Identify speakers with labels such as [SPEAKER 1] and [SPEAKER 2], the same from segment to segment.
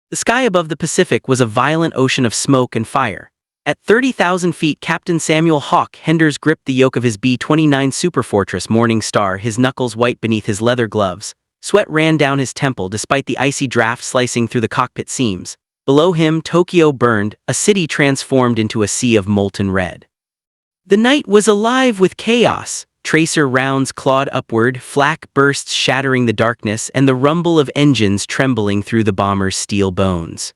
[SPEAKER 1] The sky above the Pacific was a violent ocean of smoke and fire. At 30,000 feet, Captain Samuel Hawk Henders gripped the yoke of his B-29 Superfortress Morning Star, his knuckles white beneath his leather gloves. Sweat ran down his temple despite the icy draft slicing through the cockpit seams. Below him, Tokyo burned, a city transformed into a sea of molten red. The night was alive with chaos. Tracer rounds clawed upward, flak bursts shattering the darkness, and the rumble of engines trembling through the bomber's steel bones.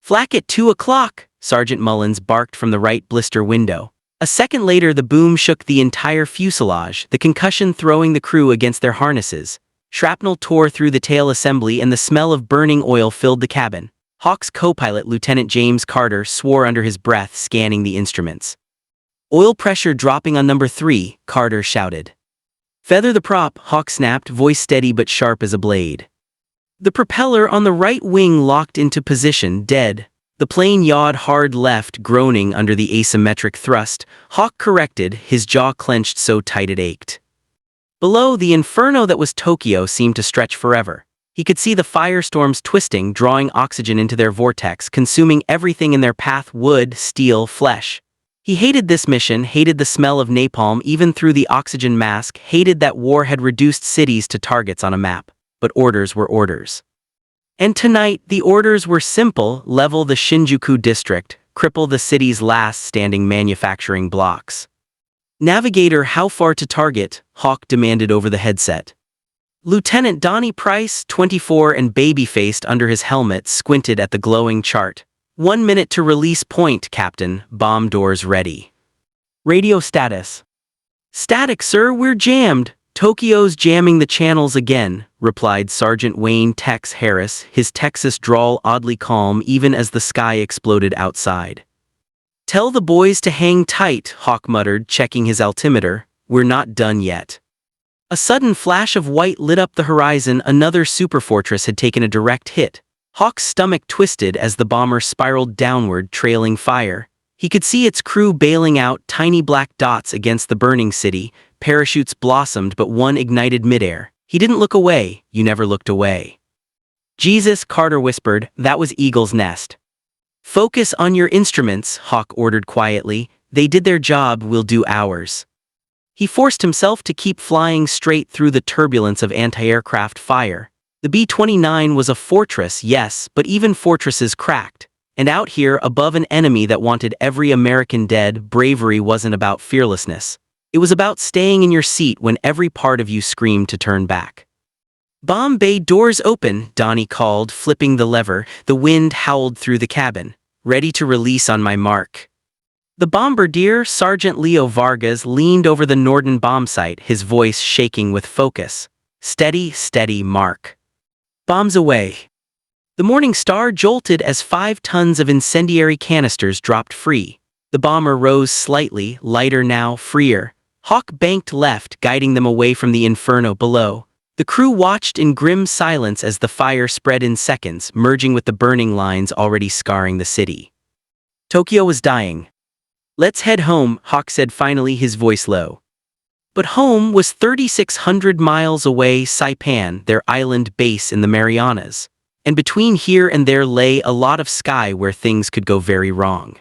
[SPEAKER 1] "Flak at 2 o'clock, Sergeant Mullins barked from the right blister window. A second later, the boom shook the entire fuselage, the concussion throwing the crew against their harnesses. Shrapnel tore through the tail assembly and the smell of burning oil filled the cabin. Hawk's co-pilot, Lieutenant James Carter, swore under his breath, scanning the instruments. "Oil pressure dropping on number 3, Carter shouted. "Feather the prop," Hawk snapped, voice steady but sharp as a blade. The propeller on the right wing locked into position, dead. The plane yawed hard left, groaning under the asymmetric thrust. Hawk corrected, his jaw clenched so tight it ached. Below, the inferno that was Tokyo seemed to stretch forever. He could see the firestorms twisting, drawing oxygen into their vortex, consuming everything in their path: wood, steel, flesh. He hated this mission, hated the smell of napalm even through the oxygen mask, hated that war had reduced cities to targets on a map. But orders were orders. And tonight, the orders were simple: level the Shinjuku district, cripple the city's last standing manufacturing blocks. "Navigator, how far to target?" Hawk demanded over the headset. Lieutenant Donnie Price, 24 and baby-faced under his helmet, squinted at the glowing chart. "1 minute to release point, Captain. Bomb doors ready." "Radio status." "Static, sir, we're jammed." "Tokyo's jamming the channels again," replied Sergeant Wayne Tex Harris, his Texas drawl oddly calm even as the sky exploded outside. "Tell the boys to hang tight," Hawk muttered, checking his altimeter. "We're not done yet." A sudden flash of white lit up the horizon. Another superfortress had taken a direct hit. Hawk's stomach twisted as the bomber spiraled downward, trailing fire. He could see its crew bailing out, tiny black dots against the burning city. Parachutes blossomed, but one ignited midair. He didn't look away. You never looked away. "Jesus," Carter whispered, "that was Eagle's Nest." "Focus on your instruments," Hawk ordered quietly. "They did their job, we'll do ours." He forced himself to keep flying straight through the turbulence of anti-aircraft fire. The B-29 was a fortress, yes, but even fortresses cracked. And out here, above an enemy that wanted every American dead, bravery wasn't about fearlessness. It was about staying in your seat when every part of you screamed to turn back. "Bomb bay doors open," Donnie called, flipping the lever. The wind howled through the cabin. "Ready to release on my mark." The bombardier, Sergeant Leo Vargas, leaned over the Norden bomb site, his voice shaking with focus. "Steady, steady, mark. Bombs away." The Morning Star jolted as 5 tons of incendiary canisters dropped free. The bomber rose slightly, lighter now, freer. Hawk banked left, guiding them away from the inferno below. The crew watched in grim silence as the fire spread in seconds, merging with the burning lines already scarring the city. Tokyo was dying. "Let's head home," Hawk said finally, his voice low. But home was 3,600 miles away, Saipan, their island base in the Marianas. And between here and there lay a lot of sky where things could go very wrong.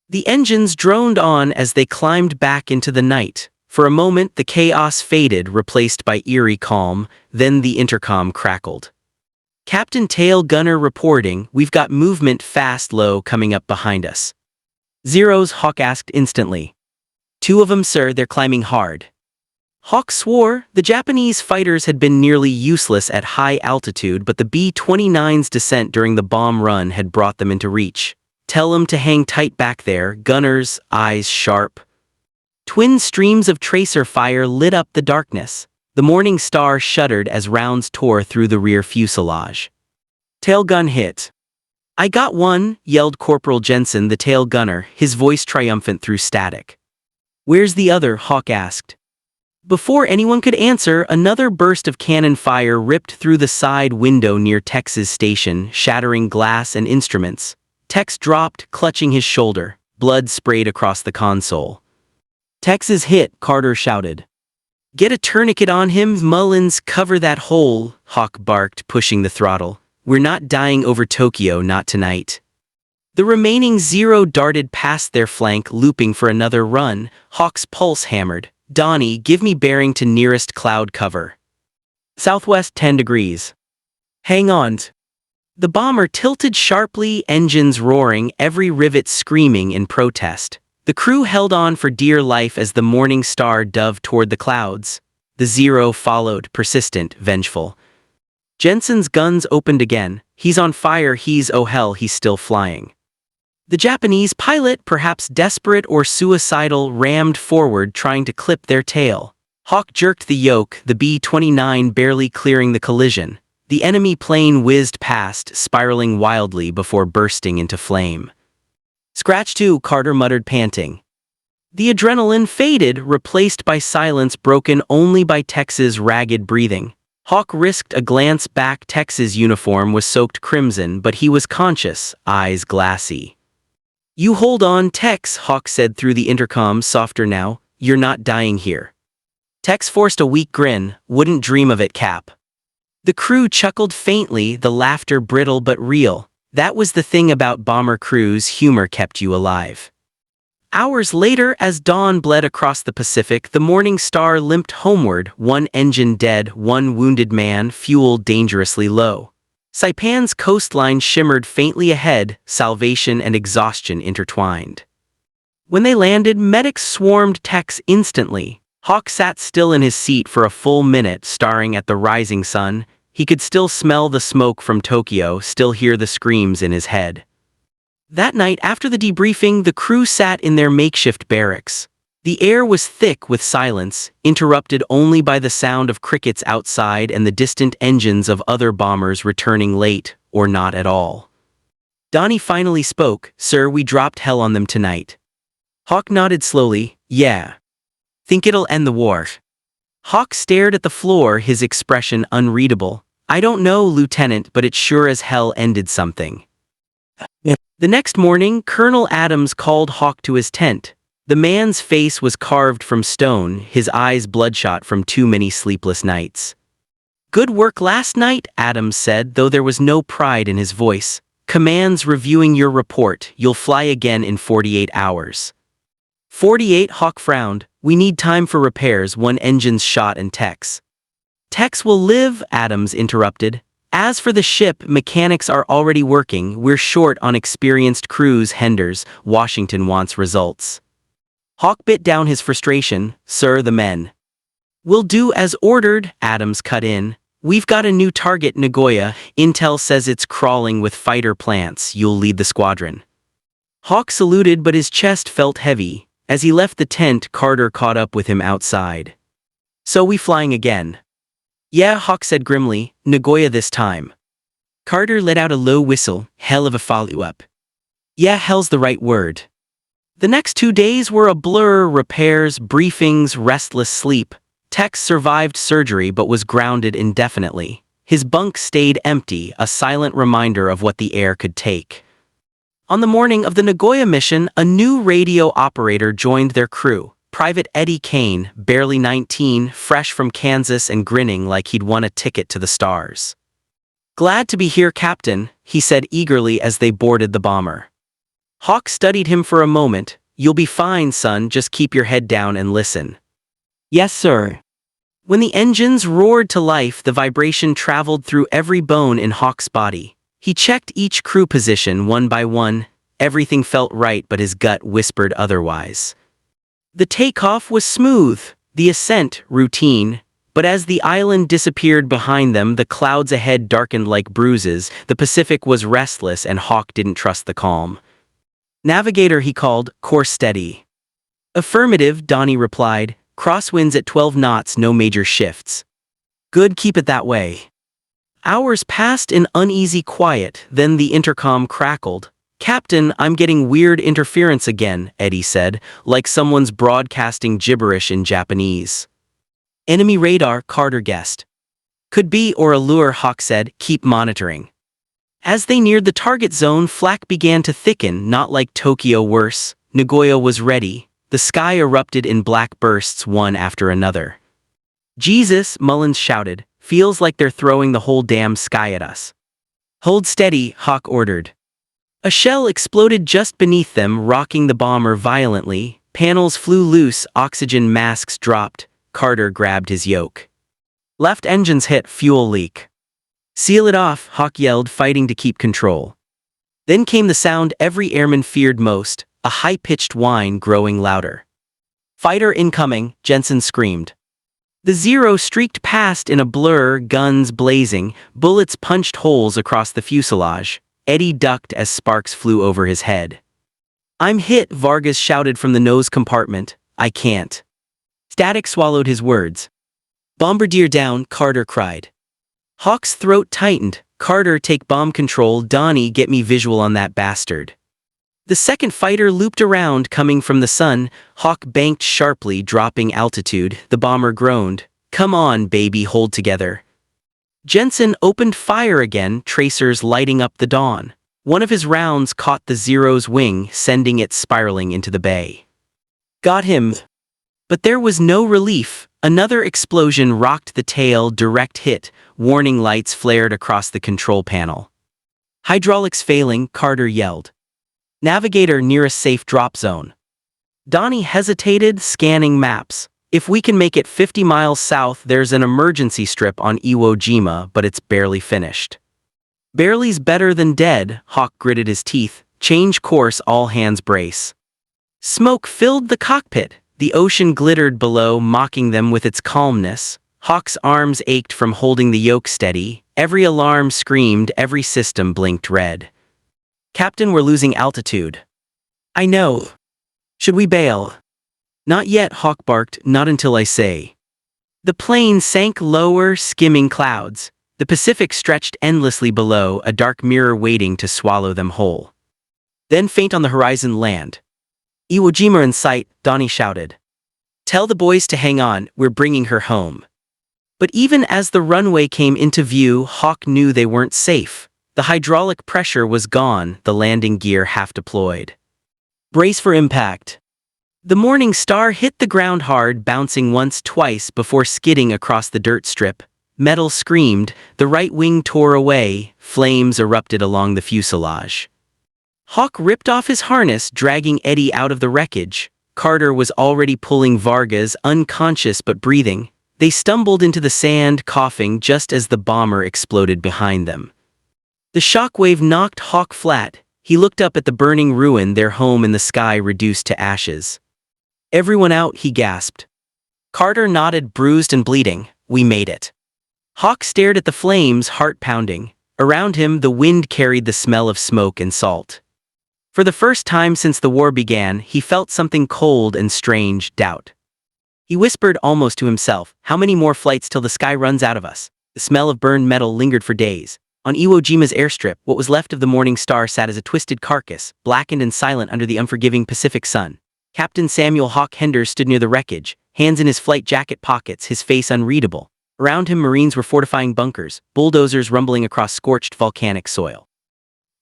[SPEAKER 1] The engines droned on as they climbed back into the night. For a moment, the chaos faded, replaced by eerie calm. Then the intercom crackled. "Captain Tail Gunner reporting, we've got movement fast low coming up behind us." "Zeros?" Hawk asked instantly. "2 of them, sir, they're climbing hard." Hawk swore. The Japanese fighters had been nearly useless at high altitude, but the B-29's descent during the bomb run had brought them into reach. "Tell them to hang tight back there, gunners," eyes sharp. Twin streams of tracer fire lit up the darkness. The Morning Star shuddered as rounds tore through the rear fuselage. "Tail gun hit." "I got one," yelled Corporal Jensen, the tail gunner, his voice triumphant through static. "Where's the other?" Hawk asked. Before anyone could answer, another burst of cannon fire ripped through the side window near Tex's station, shattering glass and instruments. Tex dropped, clutching his shoulder. Blood sprayed across the console. "Tex is hit," Carter shouted. "Get a tourniquet on him, Mullins, cover that hole," Hawk barked, pushing the throttle. we're not dying over Tokyo, not tonight. The remaining Zero darted past their flank, looping for another run. Hawk's pulse hammered. Donnie, give me bearing to nearest cloud cover. Southwest 10 degrees. Hang on. The bomber tilted sharply, engines roaring, every rivet screaming in protest. The crew held on for dear life as the morning star dove toward the clouds. The Zero followed, persistent, vengeful. Jensen's guns opened again. He's on fire, oh hell, he's still flying. The Japanese pilot, perhaps desperate or suicidal, rammed forward, trying to clip their tail. Hawk jerked the yoke, the B-29 barely clearing the collision. The enemy plane whizzed past, spiraling wildly before bursting into flame. Scratch too, Carter muttered, panting. The adrenaline faded, replaced by silence broken only by Tex's ragged breathing. Hawk risked a glance back. Tex's uniform was soaked crimson, but he was conscious, eyes glassy. You hold on, Tex, Hawk said through the intercom, softer now. You're not dying here. Tex forced a weak grin. Wouldn't dream of it, Cap. The crew chuckled faintly, the laughter brittle but real. That was the thing about bomber crews, humor kept you alive. Hours later, as dawn bled across the Pacific, the Morning Star limped homeward, one engine dead, one wounded man, fuel dangerously low. Saipan's coastline shimmered faintly ahead, salvation and exhaustion intertwined. When they landed, medics swarmed Tex instantly. Hawk sat still in his seat for a full minute, staring at the rising sun. He could still smell the smoke from Tokyo, still hear the screams in his head. That night, after the debriefing, the crew sat in their makeshift barracks. The air was thick with silence, interrupted only by the sound of crickets outside and the distant engines of other bombers returning late, or not at all. Donnie finally spoke. Sir, we dropped hell on them tonight. Hawk nodded slowly. Yeah. Think it'll end the war? Hawk stared at the floor, his expression unreadable. I don't know, Lieutenant, but it sure as hell ended something. The next morning, Colonel Adams called Hawk to his tent. The man's face was carved from stone, his eyes bloodshot from too many sleepless nights. Good work last night, Adams said, though there was no pride in his voice. Command's reviewing your report. You'll fly again in 48 hours. 48, Hawk frowned. We need time for repairs, one engine's shot and Tex. Tex will live, Adams interrupted. As for the ship, mechanics are already working. We're short on experienced crews, Henders. Washington wants results. Hawk bit down his frustration. Sir, the men will do as ordered, Adams cut in. We've got a new target, Nagoya. Intel says it's crawling with fighter plants. You'll lead the squadron. Hawk saluted, but his chest felt heavy. As he left the tent, Carter caught up with him outside. So we flying again? Yeah, Hawk said grimly. Nagoya this time. Carter let out a low whistle. Hell of a follow-up. Yeah, hell's the right word. The next 2 days were a blur, repairs, briefings, restless sleep. Tex survived surgery but was grounded indefinitely. His bunk stayed empty, a silent reminder of what the air could take. On the morning of the Nagoya mission, a new radio operator joined their crew. Private Eddie Kane, barely 19, fresh from Kansas and grinning like he'd won a ticket to the stars. Glad to be here, Captain, he said eagerly as they boarded the bomber. Hawk studied him for a moment. You'll be fine, son, just keep your head down and listen. Yes, sir. When the engines roared to life, the vibration traveled through every bone in Hawk's body. He checked each crew position one by one. Everything felt right, but his gut whispered otherwise. The takeoff was smooth, the ascent routine, but as the island disappeared behind them, the clouds ahead darkened like bruises. The Pacific was restless and Hawk didn't trust the calm. Navigator, he called. Course steady. Affirmative, Donnie replied. Crosswinds at 12 knots, no major shifts. Good, keep it that way. Hours passed in uneasy quiet, then the intercom crackled. Captain, I'm getting weird interference again, Eddie said, like someone's broadcasting gibberish in Japanese. Enemy radar, Carter guessed. Could be or a lure, Hawk said. Keep monitoring. As they neared the target zone, flak began to thicken, not like Tokyo, worse. Nagoya was ready. The sky erupted in black bursts, one after another. Jesus, Mullins shouted. Feels like they're throwing the whole damn sky at us. Hold steady, Hawk ordered. A shell exploded just beneath them, rocking the bomber violently. Panels flew loose, oxygen masks dropped. Carter grabbed his yoke. Left engines hit, fuel leak. Seal it off, Hawk yelled, fighting to keep control. Then came the sound every airman feared most, a high-pitched whine growing louder. Fighter incoming, Jensen screamed. The Zero streaked past in a blur, guns blazing, bullets punched holes across the fuselage. Eddie ducked as sparks flew over his head. I'm hit, Vargas shouted from the nose compartment. I can't. Static swallowed his words. Bombardier down, Carter cried. Hawk's throat tightened. Carter, take bomb control. Donnie, get me visual on that bastard. The second fighter looped around, coming from the sun. Hawk banked sharply, dropping altitude. The bomber groaned. Come on, baby, hold together. Jensen opened fire again, tracers lighting up the dawn. One of his rounds caught the Zero's wing, sending it spiraling into the bay. Got him. But there was no relief. Another explosion rocked the tail, direct hit. Warning lights flared across the control panel. Hydraulics failing, Carter yelled. Navigator, near a safe drop zone. Donnie hesitated, scanning maps. If we can make it 50 miles south, there's an emergency strip on Iwo Jima, but it's barely finished. Barely's better than dead, Hawk gritted his teeth. Change course, all hands brace. Smoke filled the cockpit. The ocean glittered below, mocking them with its calmness. Hawk's arms ached from holding the yoke steady. Every alarm screamed, every system blinked red. Captain, we're losing altitude. I know. Should we bail? Not yet, Hawk barked, not until I say. The plane sank lower, skimming clouds. The Pacific stretched endlessly below, a dark mirror waiting to swallow them whole. Then faint on the horizon, land. Iwo Jima in sight, Donnie shouted. Tell the boys to hang on, we're bringing her home. But even as the runway came into view, Hawk knew they weren't safe. The hydraulic pressure was gone, the landing gear half deployed. Brace for impact. The Morning Star hit the ground hard, bouncing once, twice before skidding across the dirt strip. Metal screamed, the right wing tore away, flames erupted along the fuselage. Hawk ripped off his harness, dragging Eddie out of the wreckage. Carter was already pulling Vargas, unconscious but breathing. They stumbled into the sand, coughing just as the bomber exploded behind them. The shockwave knocked Hawk flat. He looked up at the burning ruin, their home in the sky reduced to ashes. Everyone out, he gasped. Carter nodded, bruised and bleeding. We made it. Hawk stared at the flames, heart pounding. Around him, the wind carried the smell of smoke and salt. For the first time since the war began, he felt something cold and strange, doubt. He whispered almost to himself, how many more flights till the sky runs out of us? The smell of burned metal lingered for days. On Iwo Jima's airstrip, what was left of the Morning Star sat as a twisted carcass, blackened and silent under the unforgiving Pacific sun. Captain Samuel Hawk Henders stood near the wreckage, hands in his flight jacket pockets, his face unreadable. Around him, Marines were fortifying bunkers, bulldozers rumbling across scorched volcanic soil.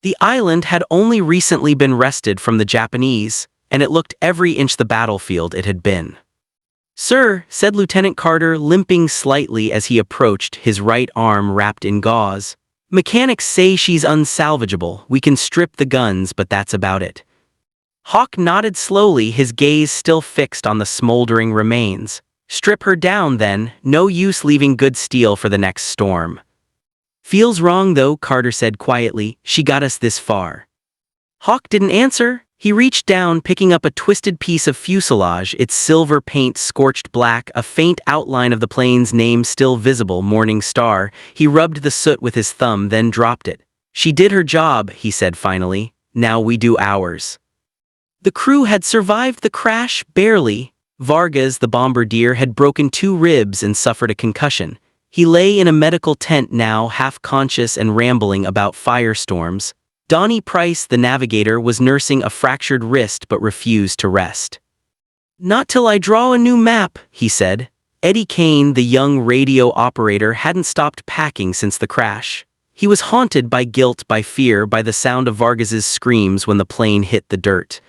[SPEAKER 1] The island had only recently been wrested from the Japanese, and it looked every inch the battlefield it had been. Sir, said Lieutenant Carter, limping slightly as he approached, his right arm wrapped in gauze. Mechanics say she's unsalvageable. We can strip the guns, but that's about it. Hawk nodded slowly, his gaze still fixed on the smoldering remains. Strip her down then, no use leaving good steel for the next storm. Feels wrong though, Carter said quietly, she got us this far. Hawk didn't answer. He reached down, picking up a twisted piece of fuselage, its silver paint scorched black, a faint outline of the plane's name still visible, Morning Star. He rubbed the soot with his thumb, then dropped it. She did her job, he said finally. Now we do ours. The crew had survived the crash, barely. Vargas, the bombardier, had broken 2 ribs and suffered a concussion. He lay in a medical tent now, half-conscious and rambling about firestorms. Donnie Price, the navigator, was nursing a fractured wrist but refused to rest. Not till I draw a new map, he said. Eddie Kane, the young radio operator, hadn't stopped packing since the crash. He was haunted by guilt, by fear, by the sound of Vargas's screams when the plane hit the dirt.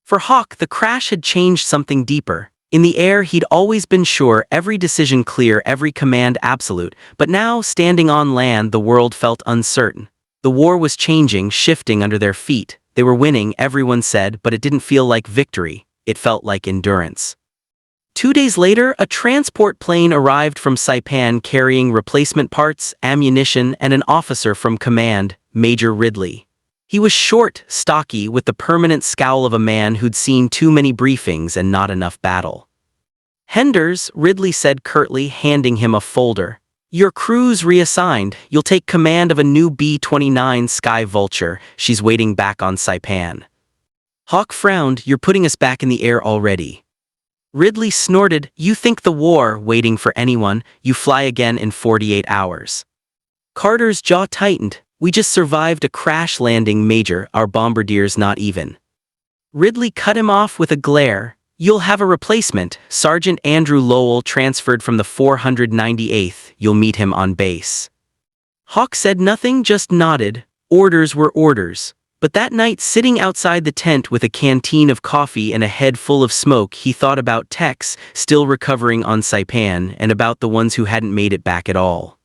[SPEAKER 1] For Hawk, the crash had changed something deeper. In the air, he'd always been sure, every decision clear, every command absolute, but now, standing on land, the world felt uncertain. The war was changing, shifting under their feet. They were winning, everyone said, but it didn't feel like victory. It felt like endurance. 2 days later, a transport plane arrived from Saipan carrying replacement parts, ammunition, and an officer from command, Major Ridley. He was short, stocky, with the permanent scowl of a man who'd seen too many briefings and not enough battle. "Henders," Ridley said curtly, handing him a folder. "Your crew's reassigned. You'll take command of a new B-29 Sky Vulture. She's waiting back on Saipan." Hawk frowned. "You're putting us back in the air already." Ridley snorted. "You think the war waiting for anyone? You fly again in 48 hours. Carter's jaw tightened. "We just survived a crash landing, Major. Our bombardier's not even." Ridley cut him off with a glare. "You'll have a replacement. Sergeant Andrew Lowell transferred from the 498th. You'll meet him on base." Hawk said nothing, just nodded. Orders were orders. But that night, sitting outside the tent with a canteen of coffee and a head full of smoke, he thought about techs still recovering on Saipan and about the ones who hadn't made it back at all.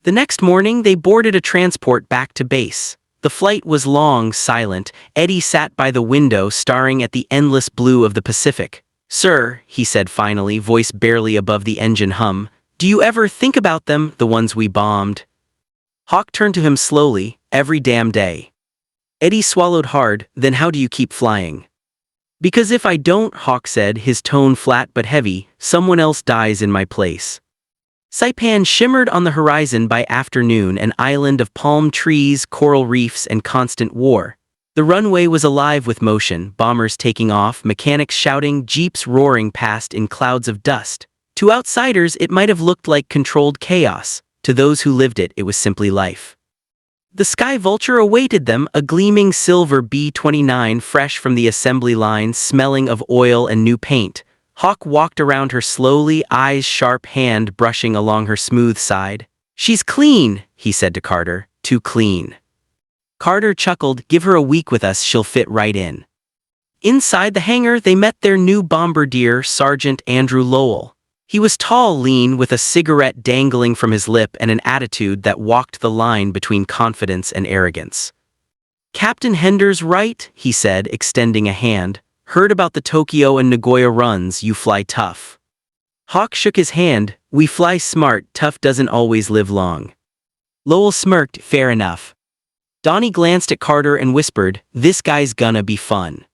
[SPEAKER 1] The next morning, they boarded a transport back to base. The flight was long, silent. Eddie sat by the window, staring at the endless blue of the Pacific. "Sir," he said finally, voice barely above the engine hum, "do you ever think about them, the ones we bombed?" Hawk turned to him slowly. "Every damn day." Eddie swallowed hard. "Then how do you keep flying?" "Because if I don't," Hawk said, his tone flat but heavy, "someone else dies in my place." Saipan shimmered on the horizon by afternoon, an island of palm trees, coral reefs, and constant war. The runway was alive with motion, bombers taking off, mechanics shouting, jeeps roaring past in clouds of dust. To outsiders, it might have looked like controlled chaos. To those who lived it, it was simply life. The Sky Vulture awaited them, a gleaming silver B-29 fresh from the assembly line, smelling of oil and new paint. Hawk walked around her slowly, eyes sharp, hand brushing along her smooth side. "She's clean," he said to Carter. "Too clean." Carter chuckled. "Give her a week with us, she'll fit right in." Inside the hangar, they met their new bombardier, Sergeant Andrew Lowell. He was tall, lean, with a cigarette dangling from his lip and an attitude that walked the line between confidence and arrogance. "Captain Henders, right?" he said, extending a hand. "Heard about the Tokyo and Nagoya runs. You fly tough." Hawk shook his hand. "We fly smart. Tough doesn't always live long." Lowell smirked. "Fair enough." Donnie glanced at Carter and whispered, "This guy's gonna be fun."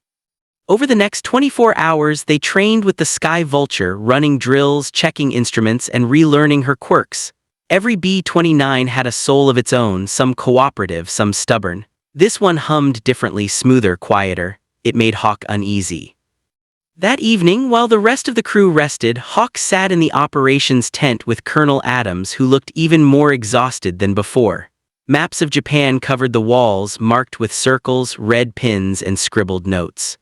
[SPEAKER 1] Over the next 24 hours, they trained with the Sky Vulture, running drills, checking instruments, and relearning her quirks. Every B-29 had a soul of its own, some cooperative, some stubborn. This one hummed differently, smoother, quieter. It made Hawk uneasy. That evening, while the rest of the crew rested, Hawk sat in the operations tent with Colonel Adams, who looked even more exhausted than before. Maps of Japan covered the walls, marked with circles, red pins, and scribbled notes.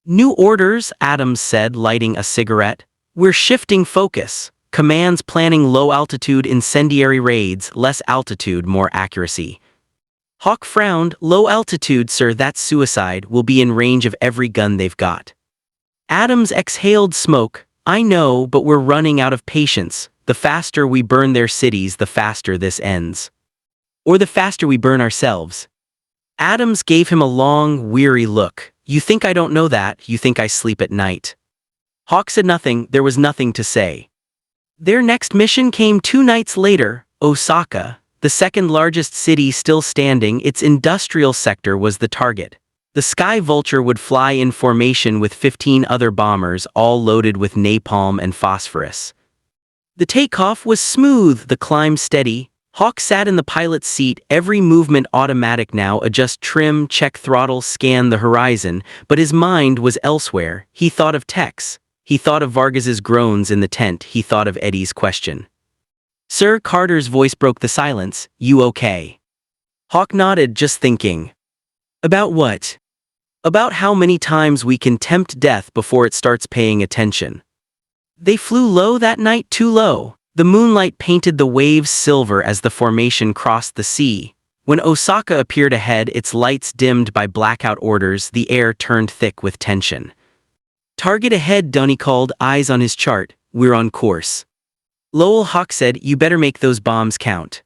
[SPEAKER 1] "New orders," Adams said, lighting a cigarette. "We're shifting focus. Command's planning low-altitude incendiary raids, less altitude, more accuracy." Hawk frowned. "Low altitude, sir, that's suicide. Will be in range of every gun they've got." Adams exhaled smoke. "I know, but we're running out of patience. The faster we burn their cities, the faster this ends. Or the faster we burn ourselves." Adams gave him a long, weary look. "You think I don't know that? You think I sleep at night?" Hawk said nothing. There was nothing to say. Their next mission came 2 nights later. Osaka, the second largest city still standing, its industrial sector was the target. The Sky Vulture would fly in formation with 15 other bombers, all loaded with napalm and phosphorus. The takeoff was smooth, the climb steady. Hawk sat in the pilot's seat, every movement automatic now, adjust trim, check throttle, scan the horizon, but his mind was elsewhere. He thought of Tex. He thought of Vargas's groans in the tent. He thought of Eddie's question. "Sir," Carter's voice broke the silence. "You okay?" Hawk nodded, "Just thinking." "About what?" "About how many times we can tempt death before it starts paying attention." They flew low that night, too low. The moonlight painted the waves silver as the formation crossed the sea. When Osaka appeared ahead, its lights dimmed by blackout orders, the air turned thick with tension. "Target ahead," Donnie called, eyes on his chart. "We're on course." Lowell, Hawk said, "You better make those bombs count."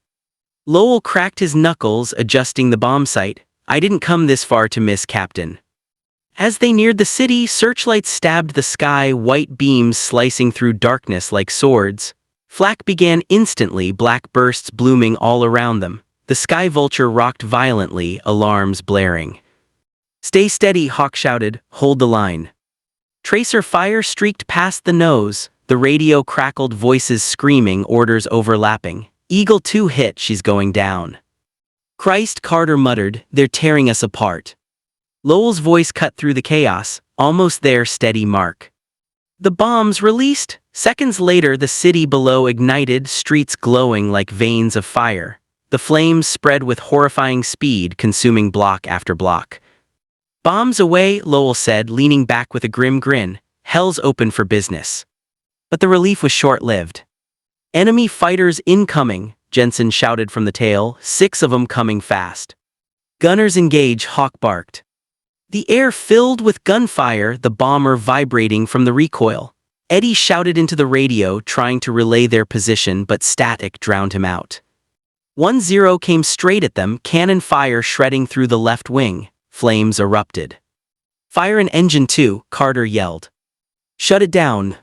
[SPEAKER 1] Lowell cracked his knuckles, adjusting the bomb sight. I didn't come this far to miss, Captain. As they neared the city, searchlights stabbed the sky, white beams slicing through darkness like swords. Flak began instantly, black bursts blooming all around them. The sky vulture rocked violently, alarms blaring. Stay steady, Hawk shouted. Hold the line. Tracer fire streaked past the nose. The radio crackled, voices screaming, orders overlapping. Eagle 2 hit, she's going down. Christ, Carter muttered, they're tearing us apart. Lowell's voice cut through the chaos. Almost there, steady mark. The bombs released. Seconds later, the city below ignited, streets glowing like veins of fire. The flames spread with horrifying speed, consuming block after block. Bombs away, Lowell said, leaning back with a grim grin. Hell's open for business. But the relief was short-lived. Enemy fighters incoming, Jensen shouted from the tail, 6 of them coming fast. Gunners engage, Hawk barked. The air filled with gunfire, the bomber vibrating from the recoil. Eddie shouted into the radio, trying to relay their position, but static drowned him out. 1-0 came straight at them, cannon fire shredding through the left wing. Flames erupted. Fire in engine 2, Carter yelled. Shut it down.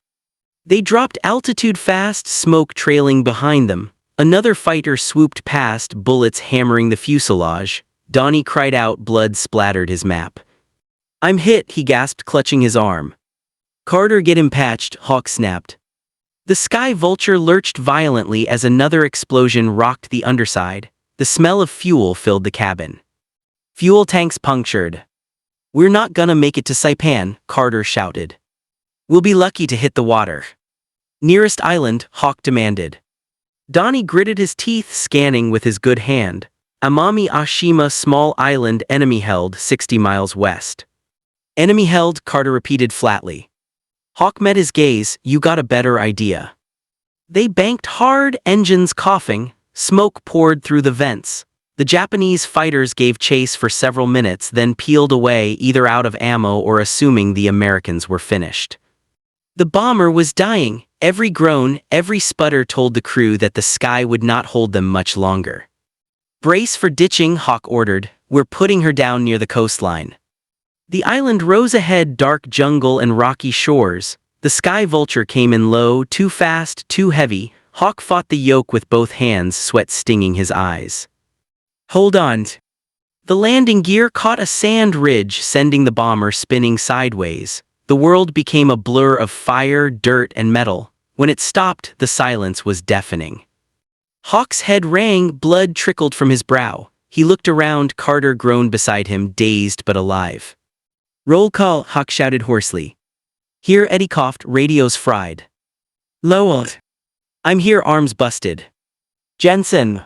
[SPEAKER 1] They dropped altitude fast, smoke trailing behind them. Another fighter swooped past, bullets hammering the fuselage. Donnie cried out, blood splattered his map. I'm hit, he gasped, clutching his arm. Carter, get him patched, Hawk snapped. The sky vulture lurched violently as another explosion rocked the underside. The smell of fuel filled the cabin. Fuel tanks punctured. We're not gonna make it to Saipan, Carter shouted. We'll be lucky to hit the water. Nearest island, Hawk demanded. Donnie gritted his teeth, scanning with his good hand. Amami Ashima, small island, enemy held, 60 miles west. Enemy held, Carter repeated flatly. Hawk met his gaze. You got a better idea. They banked hard, engines coughing. Smoke poured through the vents. The Japanese fighters gave chase for several minutes, then peeled away, either out of ammo or assuming the Americans were finished. The bomber was dying. Every groan, every sputter told the crew that the sky would not hold them much longer. Brace for ditching, Hawk ordered. We're putting her down near the coastline. The island rose ahead, dark jungle and rocky shores. The sky vulture came in low, too fast, too heavy. Hawk fought the yoke with both hands, sweat stinging his eyes. Hold on. The landing gear caught a sand ridge, sending the bomber spinning sideways. The world became a blur of fire, dirt, and metal. When it stopped, the silence was deafening. Hawk's head rang, blood trickled from his brow. He looked around, Carter groaned beside him, dazed but alive. Roll call, Hawk shouted hoarsely. Here, Eddie coughed, radio's fried. Lowell. I'm here, arms busted. Jensen.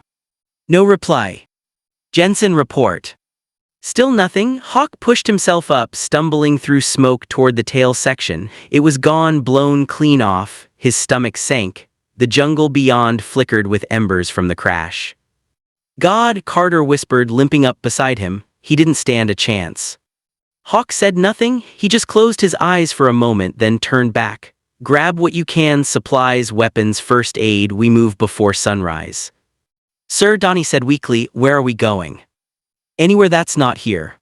[SPEAKER 1] No reply. Jensen, report. Still nothing. Hawk pushed himself up, stumbling through smoke toward the tail section. It was gone, blown clean off. His stomach sank. The jungle beyond flickered with embers from the crash. God, Carter whispered, limping up beside him. He didn't stand a chance. Hawk said nothing. He just closed his eyes for a moment, then turned back. Grab what you can, supplies, weapons, first aid. We move before sunrise. Sir, Donnie said weakly, where are we going? Anywhere that's not here.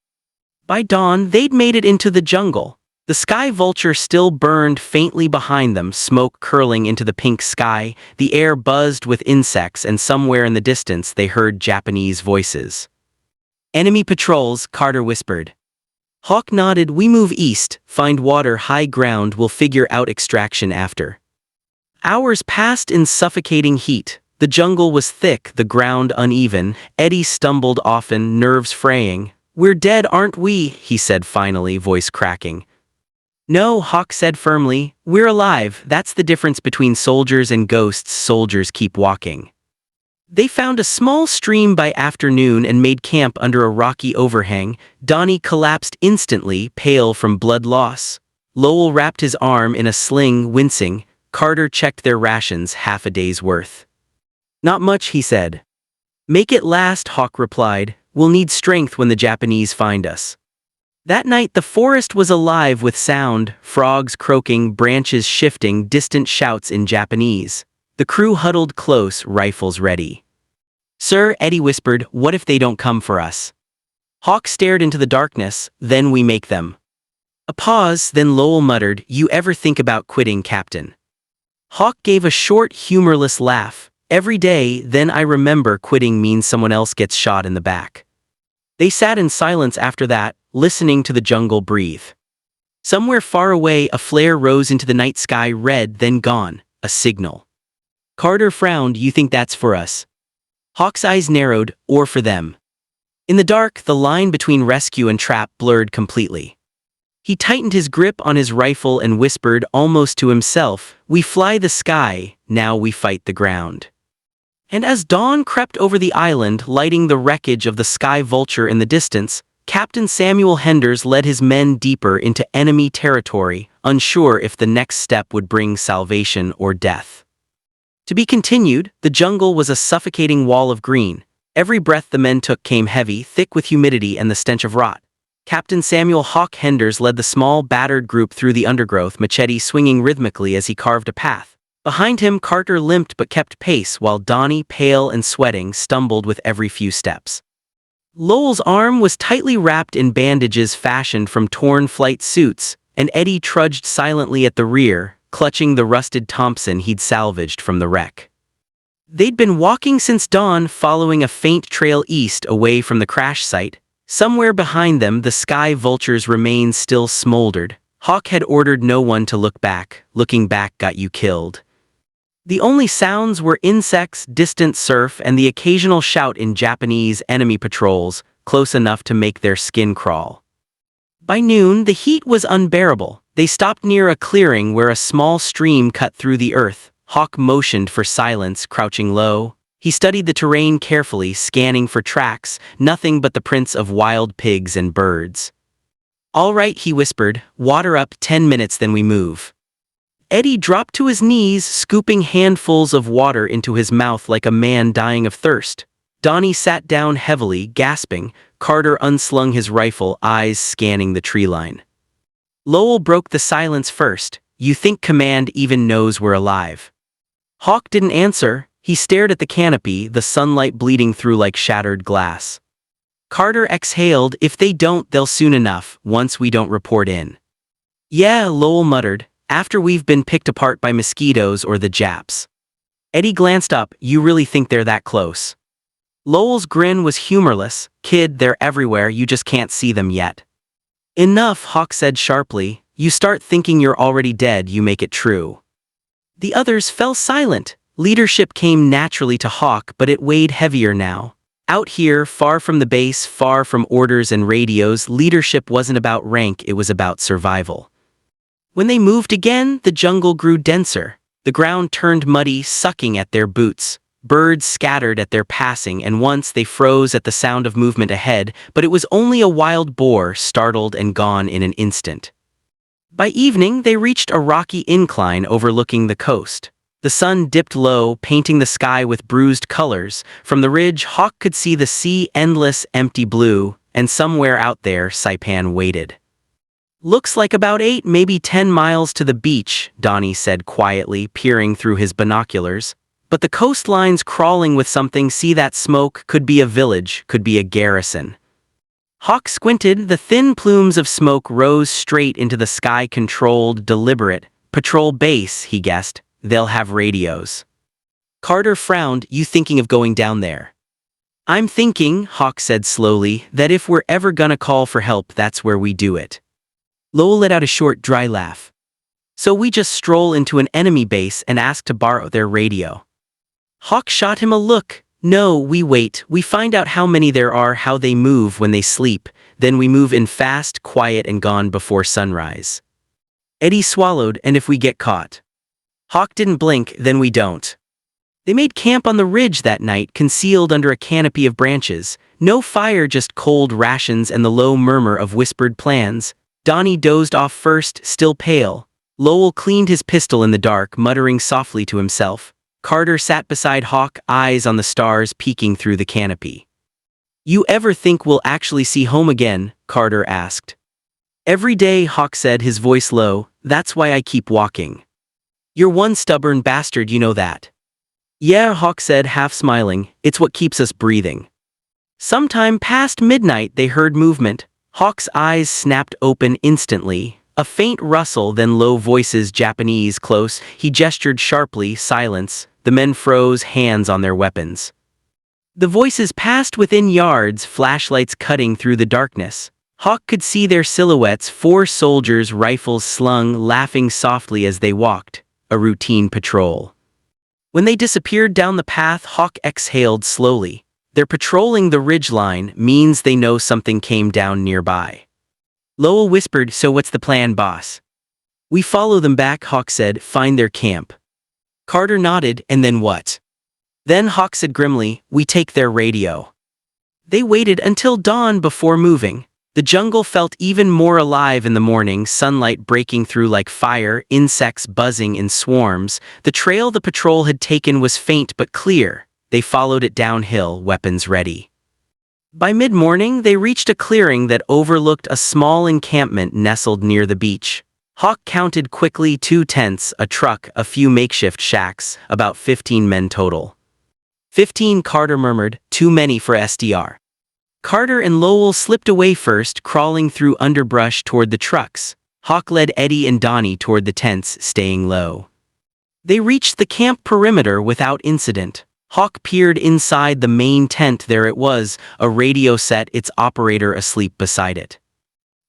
[SPEAKER 1] By dawn, they'd made it into the jungle. The sky vulture still burned faintly behind them, smoke curling into the pink sky. The air buzzed with insects, and somewhere in the distance they heard Japanese voices. Enemy patrols, Carter whispered. Hawk nodded. We move east, find water, high ground, we'll figure out extraction after. Hours passed in suffocating heat. The jungle was thick, the ground uneven. Eddie stumbled often, nerves fraying. We're dead, aren't we? He said finally, voice cracking. No, Hawk said firmly. We're alive. That's the difference between soldiers and ghosts. Soldiers keep walking. They found a small stream by afternoon and made camp under a rocky overhang. Donnie collapsed instantly, pale from blood loss. Lowell wrapped his arm in a sling, wincing. Carter checked their rations, half a day's worth. Not much, he said. Make it last, Hawk replied. We'll need strength when the Japanese find us. That night the forest was alive with sound, frogs croaking, branches shifting, distant shouts in Japanese. The crew huddled close, rifles ready. Sir, Eddie whispered, what if they don't come for us? Hawk stared into the darkness, then we make them. A pause, then Lowell muttered, you ever think about quitting, Captain? Hawk gave a short, humorless laugh. Every day, then I remember quitting means someone else gets shot in the back. They sat in silence after that, listening to the jungle breathe. Somewhere far away, a flare rose into the night sky, red, then gone, a signal. Carter frowned, you think that's for us? Hawk's eyes narrowed, or for them. In the dark, the line between rescue and trap blurred completely. He tightened his grip on his rifle and whispered almost to himself, we fly the sky, now we fight the ground. And as dawn crept over the island, lighting the wreckage of the Sky Vulture in the distance, Captain Samuel Henders led his men deeper into enemy territory, unsure if the next step would bring salvation or death. To be continued, the jungle was a suffocating wall of green. Every breath the men took came heavy, thick with humidity and the stench of rot. Captain Samuel "Hawk" Henders led the small, battered group through the undergrowth, machete swinging rhythmically as he carved a path. Behind him, Carter limped but kept pace, while Donnie, pale and sweating, stumbled with every few steps. Lowell's arm was tightly wrapped in bandages fashioned from torn flight suits, and Eddie trudged silently at the rear, clutching the rusted Thompson he'd salvaged from the wreck. They'd been walking since dawn, following a faint trail east away from the crash site. Somewhere behind them, the Sky Vulture's remains still smoldered. Hawk had ordered no one to look back. Looking back got you killed. The only sounds were insects, distant surf, and the occasional shout in Japanese enemy patrols, close enough to make their skin crawl. By noon, the heat was unbearable. They stopped near a clearing where a small stream cut through the earth. Hawk motioned for silence, crouching low. He studied the terrain carefully, scanning for tracks, nothing but the prints of wild pigs and birds. All right, he whispered, water up, 10 minutes then we move. Eddie dropped to his knees, scooping handfuls of water into his mouth like a man dying of thirst. Donnie sat down heavily, gasping. Carter unslung his rifle, eyes scanning the tree line. Lowell broke the silence first. You think command even knows we're alive? Hawk didn't answer. He stared at the canopy, the sunlight bleeding through like shattered glass. Carter exhaled, if they don't, they'll soon enough, once we don't report in. Yeah, Lowell muttered, after we've been picked apart by mosquitoes or the Japs. Eddie glanced up, you really think they're that close? Lowell's grin was humorless, kid, they're everywhere, you just can't see them yet. Enough, Hawk said sharply, you start thinking you're already dead, you make it true. The others fell silent. Leadership came naturally to Hawk, but it weighed heavier now. Out here, far from the base, far from orders and radios, leadership wasn't about rank, it was about survival. When they moved again, the jungle grew denser. The ground turned muddy, sucking at their boots. Birds scattered at their passing, and once they froze at the sound of movement ahead, but it was only a wild boar, startled and gone in an instant. By evening, they reached a rocky incline overlooking the coast. The sun dipped low, painting the sky with bruised colors. From the ridge, Hawk could see the sea, endless, empty blue, and somewhere out there, Saipan waited. Looks like about 8, maybe 10 miles to the beach, Donnie said quietly, peering through his binoculars. But the coastline's crawling with something, see that smoke, could be a village, could be a garrison. Hawk squinted, the thin plumes of smoke rose straight into the sky-controlled, deliberate patrol base, he guessed. They'll have radios. Carter frowned, you thinking of going down there? I'm thinking, Hawk said slowly, that if we're ever gonna call for help, that's where we do it. Lowell let out a short, dry laugh. So we just stroll into an enemy base and ask to borrow their radio. Hawk shot him a look. No, we wait, we find out how many there are, how they move when they sleep, then we move in fast, quiet and gone before sunrise. Eddie swallowed, and if we get caught? Hawk didn't blink, then we don't. They made camp on the ridge that night, concealed under a canopy of branches. No fire, just cold rations and the low murmur of whispered plans. Donnie dozed off first, still pale. Lowell cleaned his pistol in the dark, muttering softly to himself. Carter sat beside Hawk, eyes on the stars peeking through the canopy. You ever think we'll actually see home again? Carter asked. Every day, Hawk said, his voice low, that's why I keep walking. You're one stubborn bastard, you know that. Yeah, Hawk said, half smiling, it's what keeps us breathing. Sometime past midnight they heard movement. Hawk's eyes snapped open instantly. A faint rustle, then low voices, Japanese, close. He gestured sharply, silence. The men froze, hands on their weapons. The voices passed within yards, flashlights cutting through the darkness. Hawk could see their silhouettes, 4 soldiers, rifles slung, laughing softly as they walked. A routine patrol. When they disappeared down the path, Hawk exhaled slowly. They're patrolling the ridgeline, means they know something came down nearby. Lowell whispered, so what's the plan, boss? We follow them back, Hawk said, find their camp. Carter nodded, and then what? Then Hawk said grimly, we take their radio. They waited until dawn before moving. The jungle felt even more alive in the morning, sunlight breaking through like fire, insects buzzing in swarms. The trail the patrol had taken was faint but clear. They followed it downhill, weapons ready. By mid-morning, they reached a clearing that overlooked a small encampment nestled near the beach. Hawk counted quickly: 2 tents, a truck, a few makeshift shacks, about 15 men total. 15, Carter murmured, too many for SDR. Carter and Lowell slipped away first, crawling through underbrush toward the trucks. Hawk led Eddie and Donnie toward the tents, staying low. They reached the camp perimeter without incident. Hawk peered inside the main tent. There it was, a radio set, its operator asleep beside it.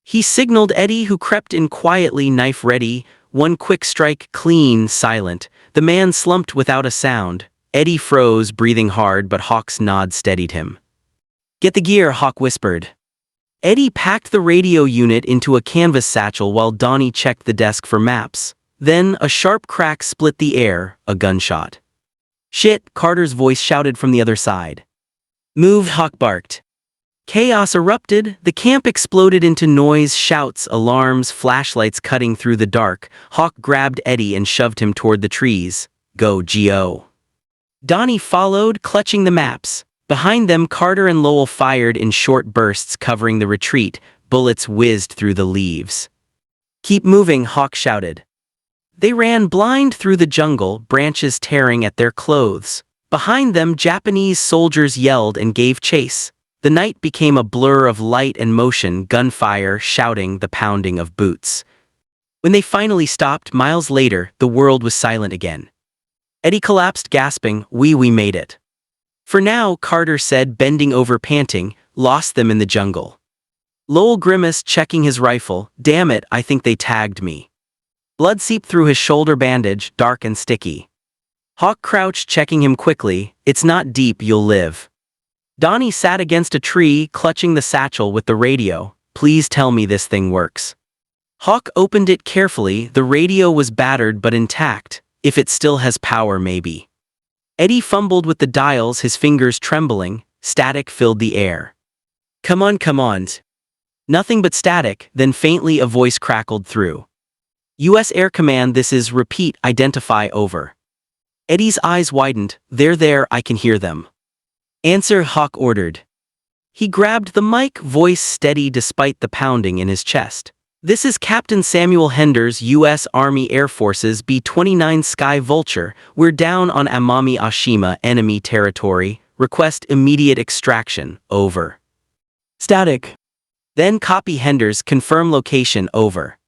[SPEAKER 1] He signaled Eddie, who crept in quietly, knife ready. 1 quick strike, clean, silent. The man slumped without a sound. Eddie froze, breathing hard, but Hawk's nod steadied him. Get the gear, Hawk whispered. Eddie packed the radio unit into a canvas satchel while Donnie checked the desk for maps. Then, a sharp crack split the air, a gunshot. Shit, Carter's voice shouted from the other side. Move, Hawk barked. Chaos erupted. The camp exploded into noise, shouts, alarms, flashlights cutting through the dark. Hawk grabbed Eddie and shoved him toward the trees. Go, G.O. Donnie followed, clutching the maps. Behind them, Carter and Lowell fired in short bursts, covering the retreat. Bullets whizzed through the leaves. Keep moving, Hawk shouted. They ran blind through the jungle, branches tearing at their clothes. Behind them, Japanese soldiers yelled and gave chase. The night became a blur of light and motion, gunfire, shouting, the pounding of boots. When they finally stopped, miles later, the world was silent again. Eddie collapsed, gasping, we made it. For now, Carter said, bending over, panting, lost them in the jungle. Lowell grimaced, checking his rifle, damn it, I think they tagged me. Blood seeped through his shoulder bandage, dark and sticky. Hawk crouched, checking him quickly, it's not deep, you'll live. Donnie sat against a tree, clutching the satchel with the radio, please tell me this thing works. Hawk opened it carefully, the radio was battered but intact, if it still has power maybe. Eddie fumbled with the dials, his fingers trembling. Static filled the air. Come on. Nothing but static, then faintly a voice crackled through. U.S. Air Command, this is, repeat, identify, over. Eddie's eyes widened, they're there, I can hear them. Answer, Hawk ordered. He grabbed the mic, voice steady despite the pounding in his chest. This is Captain Samuel Henders, U.S. Army Air Forces B-29 Sky Vulture. We're down on Amami Oshima, enemy territory. Request immediate extraction, over. Static. Then copy Henders, confirm location, over.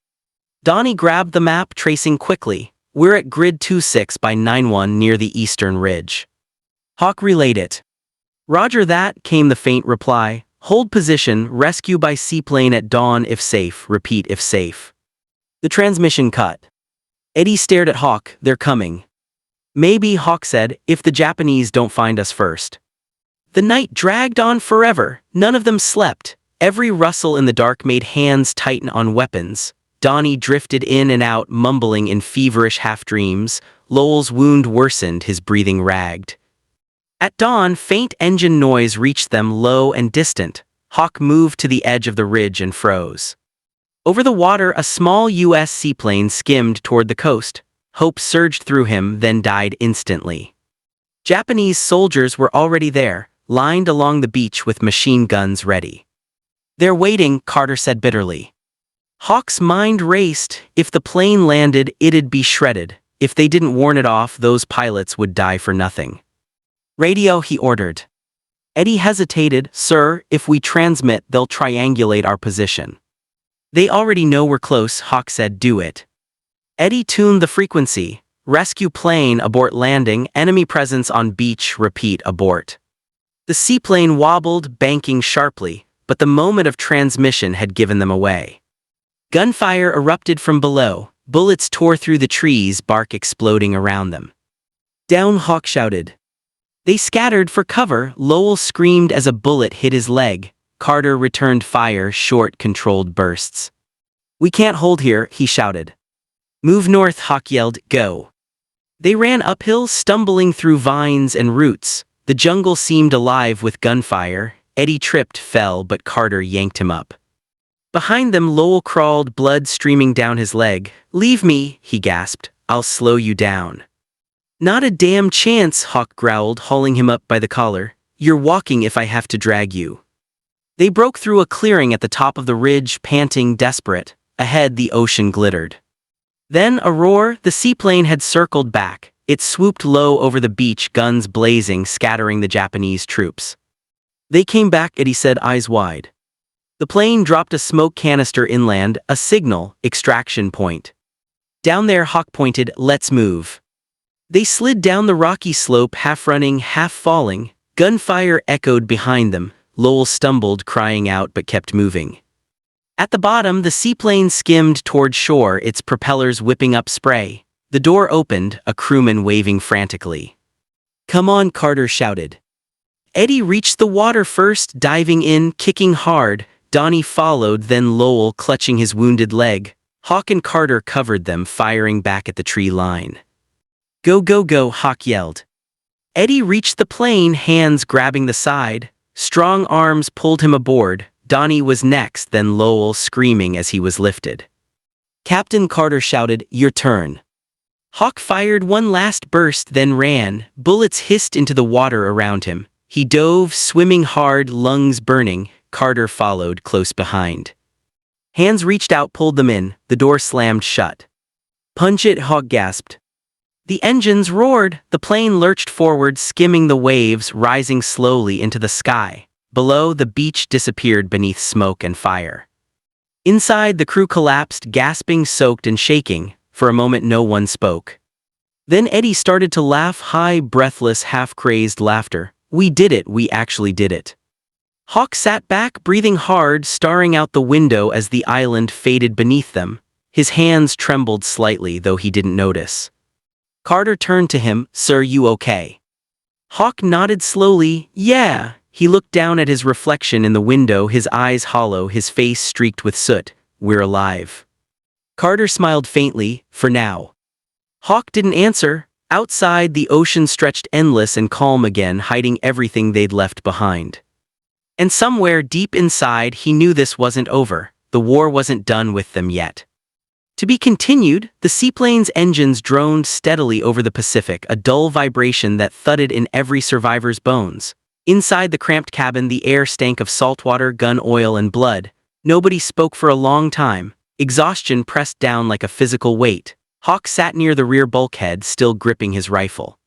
[SPEAKER 1] Donnie grabbed the map, tracing quickly. We're at grid 26 by 91 near the eastern ridge. Hawk relayed it. Roger that, came the faint reply. Hold position, rescue by seaplane at dawn if safe, repeat if safe. The transmission cut. Eddie stared at Hawk, they're coming. Maybe, Hawk said, if the Japanese don't find us first. The night dragged on forever, none of them slept. Every rustle in the dark made hands tighten on weapons. Donnie drifted in and out, mumbling in feverish half-dreams. Lowell's wound worsened, his breathing ragged. At dawn, faint engine noise reached them, low and distant. Hawk moved to the edge of the ridge and froze. Over the water, a small U.S. seaplane skimmed toward the coast. Hope surged through him, then died instantly. Japanese soldiers were already there, lined along the beach with machine guns ready. They're waiting, Carter said bitterly. Hawk's mind raced. If the plane landed, it'd be shredded. If they didn't warn it off, those pilots would die for nothing. Radio, he ordered. Eddie hesitated. Sir, if we transmit, they'll triangulate our position. They already know we're close, Hawk said. Do it. Eddie tuned the frequency. Rescue plane, abort landing, enemy presence on beach, repeat, abort. The seaplane wobbled, banking sharply, but the moment of transmission had given them away. Gunfire erupted from below, bullets tore through the trees, bark exploding around them. Down, Hawk shouted. They scattered for cover. Lowell screamed as a bullet hit his leg. Carter returned fire, short, controlled bursts. We can't hold here, he shouted. Move north, Hawk yelled. Go. They ran uphill, stumbling through vines and roots. The jungle seemed alive with gunfire. Eddie tripped, fell, but Carter yanked him up. Behind them, Lowell crawled, blood streaming down his leg. Leave me, he gasped. I'll slow you down. Not a damn chance, Hawk growled, hauling him up by the collar. You're walking if I have to drag you. They broke through a clearing at the top of the ridge, panting, desperate. Ahead, the ocean glittered. Then a roar. The seaplane had circled back. It swooped low over the beach, guns blazing, scattering the Japanese troops. They came back, Eddie said, eyes wide. The plane dropped a smoke canister inland, a signal, extraction point. Down there, Hawk pointed. Let's move. They slid down the rocky slope, half running, half falling. Gunfire echoed behind them. Lowell stumbled, crying out, but kept moving. At the bottom, the seaplane skimmed toward shore, its propellers whipping up spray. The door opened, a crewman waving frantically. Come on, Carter shouted. Eddie reached the water first, diving in, kicking hard. Donnie followed, then Lowell, clutching his wounded leg. Hawk and Carter covered them, firing back at the tree line. Go, go, go, Hawk yelled. Eddie reached the plane, hands grabbing the side. Strong arms pulled him aboard. Donnie was next, then Lowell, screaming as he was lifted. Captain, Carter shouted, your turn. Hawk fired one last burst, then ran. Bullets hissed into the water around him. He dove, swimming hard, lungs burning. Carter followed, close behind. Hands reached out, pulled them in. The door slammed shut. Punch it, Hawk gasped. The engines roared. The plane lurched forward, skimming the waves, rising slowly into the sky. Below, the beach disappeared beneath smoke and fire. Inside, the crew collapsed, gasping, soaked, and shaking. For a moment, no one spoke. Then Eddie started to laugh, high, breathless, half-crazed laughter. We did it, we actually did it. Hawk sat back, breathing hard, staring out the window as the island faded beneath them. His hands trembled slightly, though he didn't notice. Carter turned to him. Sir, you okay? Hawk nodded slowly. Yeah. He looked down at his reflection in the window, his eyes hollow, his face streaked with soot. We're alive. Carter smiled faintly. For now. Hawk didn't answer. Outside, the ocean stretched endless and calm again, hiding everything they'd left behind. And somewhere deep inside, he knew this wasn't over. The war wasn't done with them yet. To be continued, the seaplane's engines droned steadily over the Pacific, a dull vibration that thudded in every survivor's bones. Inside the cramped cabin, the air stank of saltwater, gun oil, and blood. Nobody spoke for a long time. Exhaustion pressed down like a physical weight. Hawk sat near the rear bulkhead, still gripping his rifle.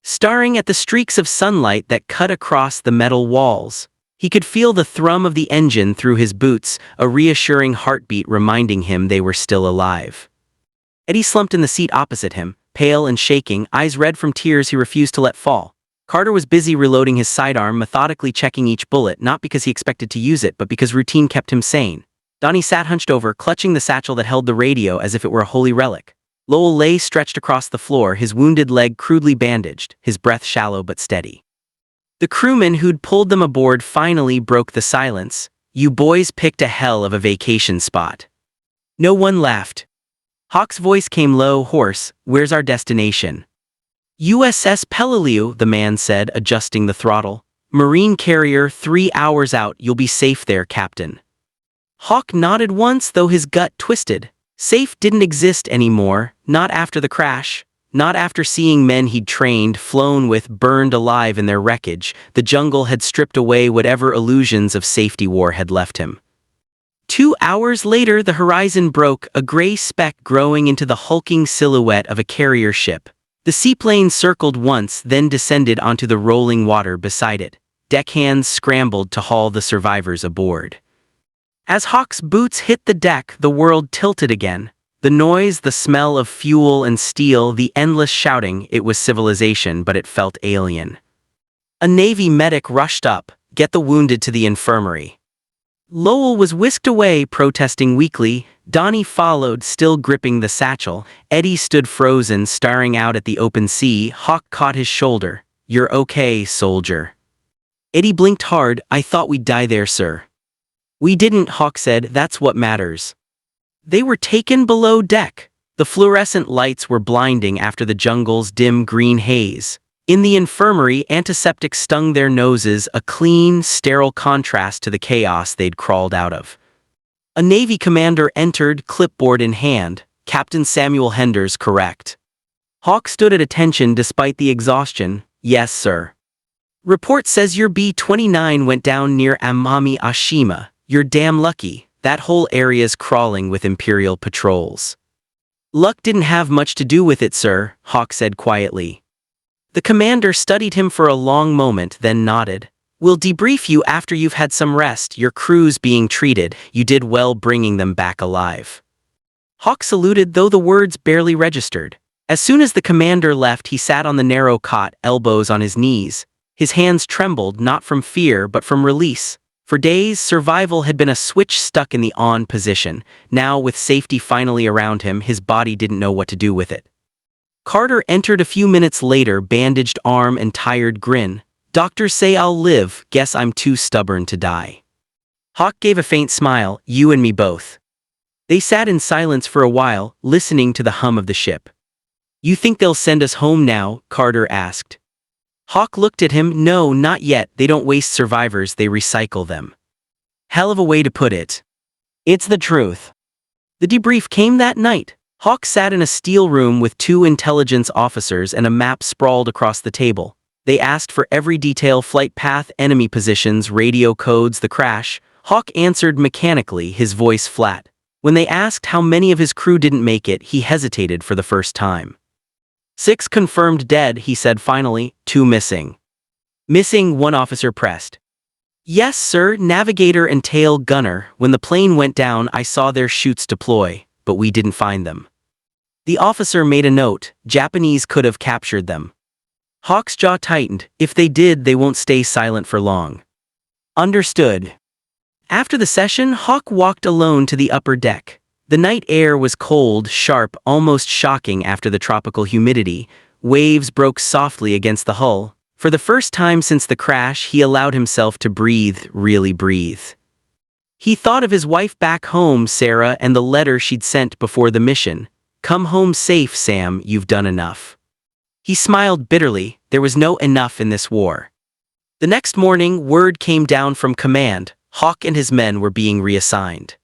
[SPEAKER 1] Staring at the streaks of sunlight that cut across the metal walls, he could feel the thrum of the engine through his boots, a reassuring heartbeat reminding him they were still alive. Eddie slumped in the seat opposite him, pale and shaking, eyes red from tears he refused to let fall. Carter was busy reloading his sidearm, methodically checking each bullet, not because he expected to use it, but because routine kept him sane. Donnie sat hunched over, clutching the satchel that held the radio as if it were a holy relic. Lowell lay stretched across the floor, his wounded leg crudely bandaged, his breath shallow but steady. The crewman who'd pulled them aboard finally broke the silence. You boys picked a hell of a vacation spot. No one laughed. Hawk's voice came low, hoarse. Where's our destination? USS Peleliu, the man said, adjusting the throttle. Marine carrier, 3 hours out. You'll be safe there, Captain. Hawk nodded once, though his gut twisted. Safe didn't exist anymore, not after the crash. Not after seeing men he'd trained, flown with, burned alive in their wreckage. The jungle had stripped away whatever illusions of safety war had left him. 2 hours later the horizon broke, a gray speck growing into the hulking silhouette of a carrier ship. The seaplane circled once, then descended onto the rolling water beside it. Deckhands scrambled to haul the survivors aboard. As Hawk's boots hit the deck, the world tilted again. The noise, the smell of fuel and steel, the endless shouting, it was civilization, but it felt alien. A Navy medic rushed up, "Get the wounded to the infirmary." Lowell was whisked away, protesting weakly. Donnie followed, still gripping the satchel. Eddie stood frozen, staring out at the open sea. Hawk caught his shoulder. "You're okay, soldier." Eddie blinked hard. "I thought we'd die there, sir." "We didn't," Hawk said. "That's what matters." They were taken below deck. The fluorescent lights were blinding after the jungle's dim green haze. In the infirmary, antiseptic stung their noses, a clean, sterile contrast to the chaos they'd crawled out of. A Navy commander entered, clipboard in hand. "Captain Samuel Henders, correct?" Hawk stood at attention despite the exhaustion. "Yes, sir." "Report says your B-29 went down near Amami Ashima. You're damn lucky. That whole area's crawling with Imperial patrols." "Luck didn't have much to do with it, sir," Hawk said quietly. The commander studied him for a long moment, then nodded. "We'll debrief you after you've had some rest. Your crew's being treated. You did well bringing them back alive." Hawk saluted, though the words barely registered. As soon as the commander left, he sat on the narrow cot, elbows on his knees. His hands trembled, not from fear, but from release. For days, survival had been a switch stuck in the on position. Now, with safety finally around him, his body didn't know what to do with it. Carter entered a few minutes later, bandaged arm and tired grin. "Doctors say I'll live. Guess I'm too stubborn to die." Hawk gave a faint smile. "You and me both." They sat in silence for a while, listening to the hum of the ship. "You think they'll send us home now?" Carter asked. Hawk looked at him. "No, not yet. They don't waste survivors, they recycle them." Hell of a way to put it. It's the truth. The debrief came that night. Hawk sat in a steel room with 2 intelligence officers and a map sprawled across the table. They asked for every detail: flight path, enemy positions, radio codes, the crash. Hawk answered mechanically, his voice flat. When they asked how many of his crew didn't make it, he hesitated for the first time. 6 confirmed dead, he said finally. 2 missing. "Missing?" one officer pressed. "Yes, sir, navigator and tail gunner. When the plane went down, I saw their chutes deploy, but we didn't find them." The officer made a note. Japanese could have captured them. Hawk's jaw tightened. "If they did, they won't stay silent for long." "Understood." After the session, Hawk walked alone to the upper deck. The night air was cold, sharp, almost shocking after the tropical humidity. Waves broke softly against the hull. For the first time since the crash, he allowed himself to breathe, really breathe. He thought of his wife back home, Sarah, and the letter she'd sent before the mission. "Come home safe, Sam, you've done enough." He smiled bitterly. There was no enough in this war. The next morning, word came down from command. Hawk and his men were being reassigned.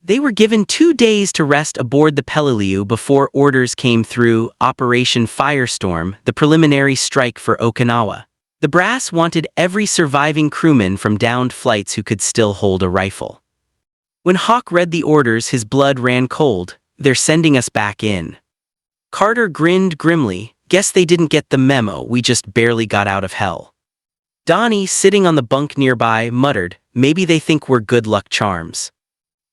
[SPEAKER 1] They were given 2 days to rest aboard the Peleliu before orders came through: Operation Firestorm, the preliminary strike for Okinawa. The brass wanted every surviving crewman from downed flights who could still hold a rifle. When Hawk read the orders, his blood ran cold. "They're sending us back in." Carter grinned grimly. "Guess they didn't get the memo. We just barely got out of hell." Donnie, sitting on the bunk nearby, muttered, "Maybe they think we're good luck charms."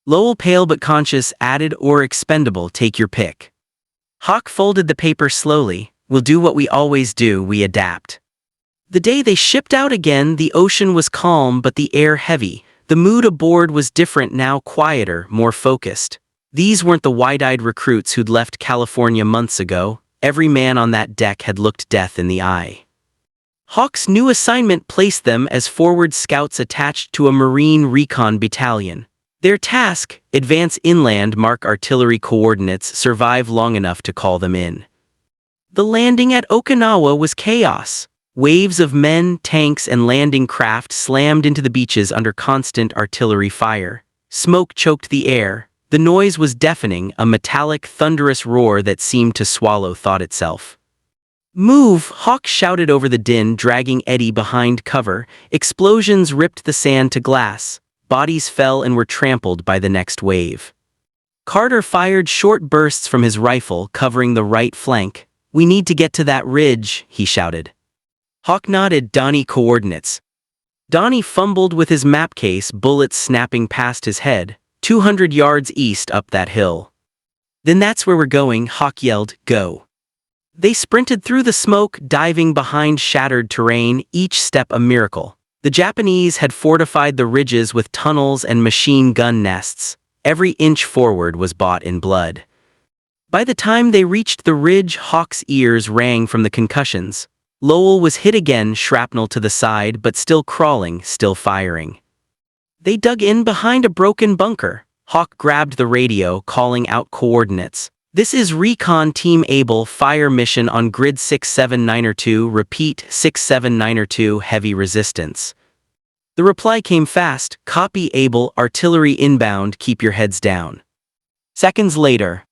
[SPEAKER 1] Lowell, pale but conscious, added, "Or expendable, take your pick." Hawk folded the paper slowly. "We'll do what we always do, we adapt." The day they shipped out again, the ocean was calm but the air heavy. The mood aboard was different now, quieter, more focused. These weren't the wide-eyed recruits who'd left California months ago. Every man on that deck had looked death in the eye. Hawk's new assignment placed them as forward scouts attached to a Marine recon battalion. Their task: advance inland, mark artillery coordinates, survive long enough to call them in. The landing at Okinawa was chaos. Waves of men, tanks, and landing craft slammed into the beaches under constant artillery fire. Smoke choked the air. The noise was deafening, a metallic, thunderous roar that seemed to swallow thought itself. "Move!" Hawk shouted over the din, dragging Eddie behind cover. Explosions ripped the sand to glass. bodies fell and were trampled by the next wave. Carter fired short bursts from his rifle, covering the right flank. "We need to get to that ridge," he shouted. Hawk nodded. "Donnie, coordinates." Donnie fumbled with his map case, bullets snapping past his head. 200 yards east up that hill. "Then that's where we're going," Hawk yelled. "Go." They sprinted through the smoke, diving behind shattered terrain, each step a miracle. The Japanese had fortified the ridges with tunnels and machine gun nests. Every inch forward was bought in blood. By the time they reached the ridge, Hawk's ears rang from the concussions. Lowell was hit again, shrapnel to the side, but still crawling, still firing. They dug in behind a broken bunker. Hawk grabbed the radio, calling out coordinates. "This is Recon Team Able, fire mission on grid 67902, repeat 67902, heavy resistance." The reply came fast. "Copy Able, artillery inbound, keep your heads down." Seconds later,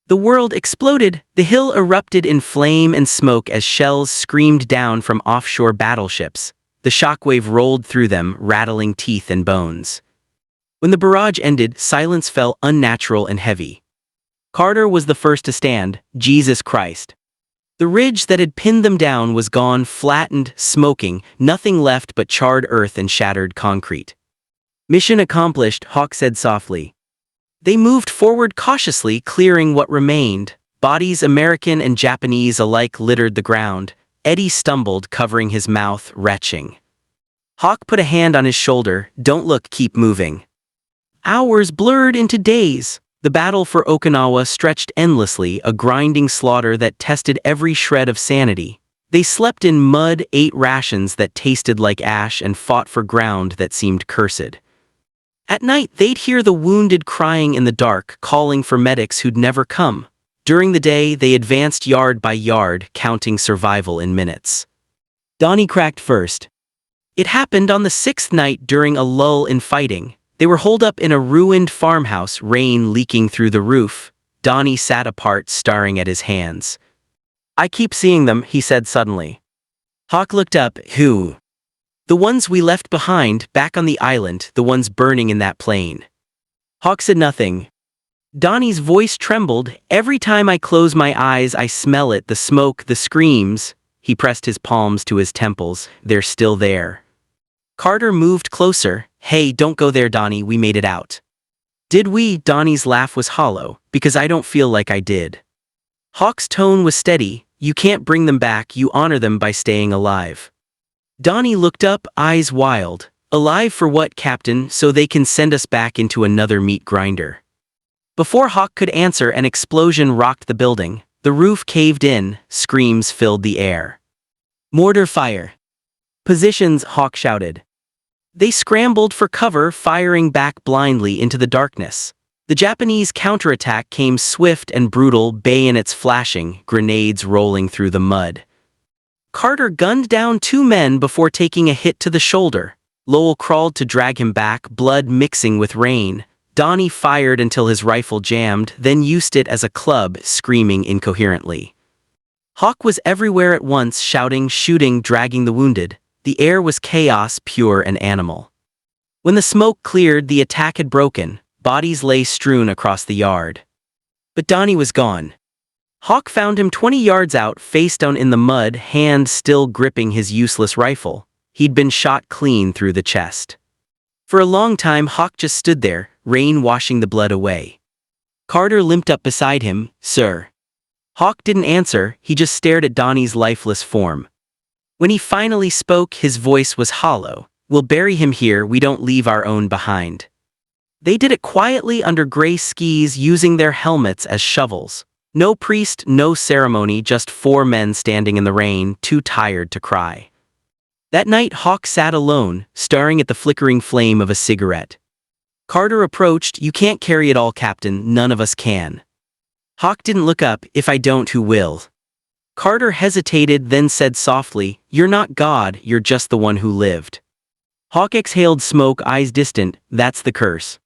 [SPEAKER 1] the world exploded. The hill erupted in flame and smoke as shells screamed down from offshore battleships. The shockwave rolled through them, rattling teeth and bones. When the barrage ended, silence fell, unnatural and heavy. Carter was the first to stand. Jesus Christ. The ridge that had pinned them down was gone, flattened, smoking, nothing left but charred earth and shattered concrete. "Mission accomplished," Hawk said softly. They moved forward cautiously, clearing what remained. Bodies, American and Japanese alike, littered the ground. Eddie stumbled, covering his mouth, retching. Hawk put a hand on his shoulder. "Don't look, keep moving." Hours blurred into days. The battle for Okinawa stretched endlessly, a grinding slaughter that tested every shred of sanity. They slept in mud, ate rations that tasted like ash, and fought for ground that seemed cursed. At night, they'd hear the wounded crying in the dark, calling for medics who'd never come. During the day, they advanced yard by yard, counting survival in minutes. Donnie cracked first. It happened on the 6th night during a lull in fighting. They were holed up in a ruined farmhouse, rain leaking through the roof. Donnie sat apart, staring at his hands. "I keep seeing them," he said suddenly. Hawk looked up. "Who?" "The ones we left behind, back on the island, the ones burning in that plane." Hawk said nothing. Donnie's voice trembled. "Every time I close my eyes, I smell it, the smoke, the screams." He pressed his palms to his temples. "They're still there." Carter moved closer. "Hey, don't go there, Donnie, we made it out." "Did we?" Donnie's laugh was hollow. "Because I don't feel like I did." Hawk's tone was steady. "You can't bring them back, you honor them by staying alive." Donnie looked up, eyes wild. "Alive for what, Captain? So they can send us back into another meat grinder." Before Hawk could answer, an explosion rocked the building. The roof caved in, screams filled the air. "Mortar fire!" "Positions!" Hawk shouted. They scrambled for cover, firing back blindly into the darkness. The Japanese counterattack came swift and brutal, bayonets flashing, grenades rolling through the mud. Carter gunned down 2 men before taking a hit to the shoulder. Lowell crawled to drag him back, blood mixing with rain. Donnie fired until his rifle jammed, then used it as a club, screaming incoherently. Hawk was everywhere at once, shouting, shooting, dragging the wounded. The air was chaos, pure and animal. When the smoke cleared, the attack had broken. Bodies lay strewn across the yard. But Donnie was gone. Hawk found him 20 yards out, face down in the mud, hand still gripping his useless rifle. He'd been shot clean through the chest. For a long time, Hawk just stood there, rain washing the blood away. Carter limped up beside him. "Sir." Hawk didn't answer, he just stared at Donnie's lifeless form. When he finally spoke, his voice was hollow. "We'll bury him here, we don't leave our own behind." They did it quietly under gray skis, using their helmets as shovels. No priest, no ceremony, just 4 men standing in the rain, too tired to cry. That night, Hawk sat alone, staring at the flickering flame of a cigarette. Carter approached. "You can't carry it all, Captain, none of us can." Hawk didn't look up. "If I don't, who will?" Carter hesitated, then said softly, "You're not God, you're just the one who lived." Hawk exhaled smoke, eyes distant. "That's the curse."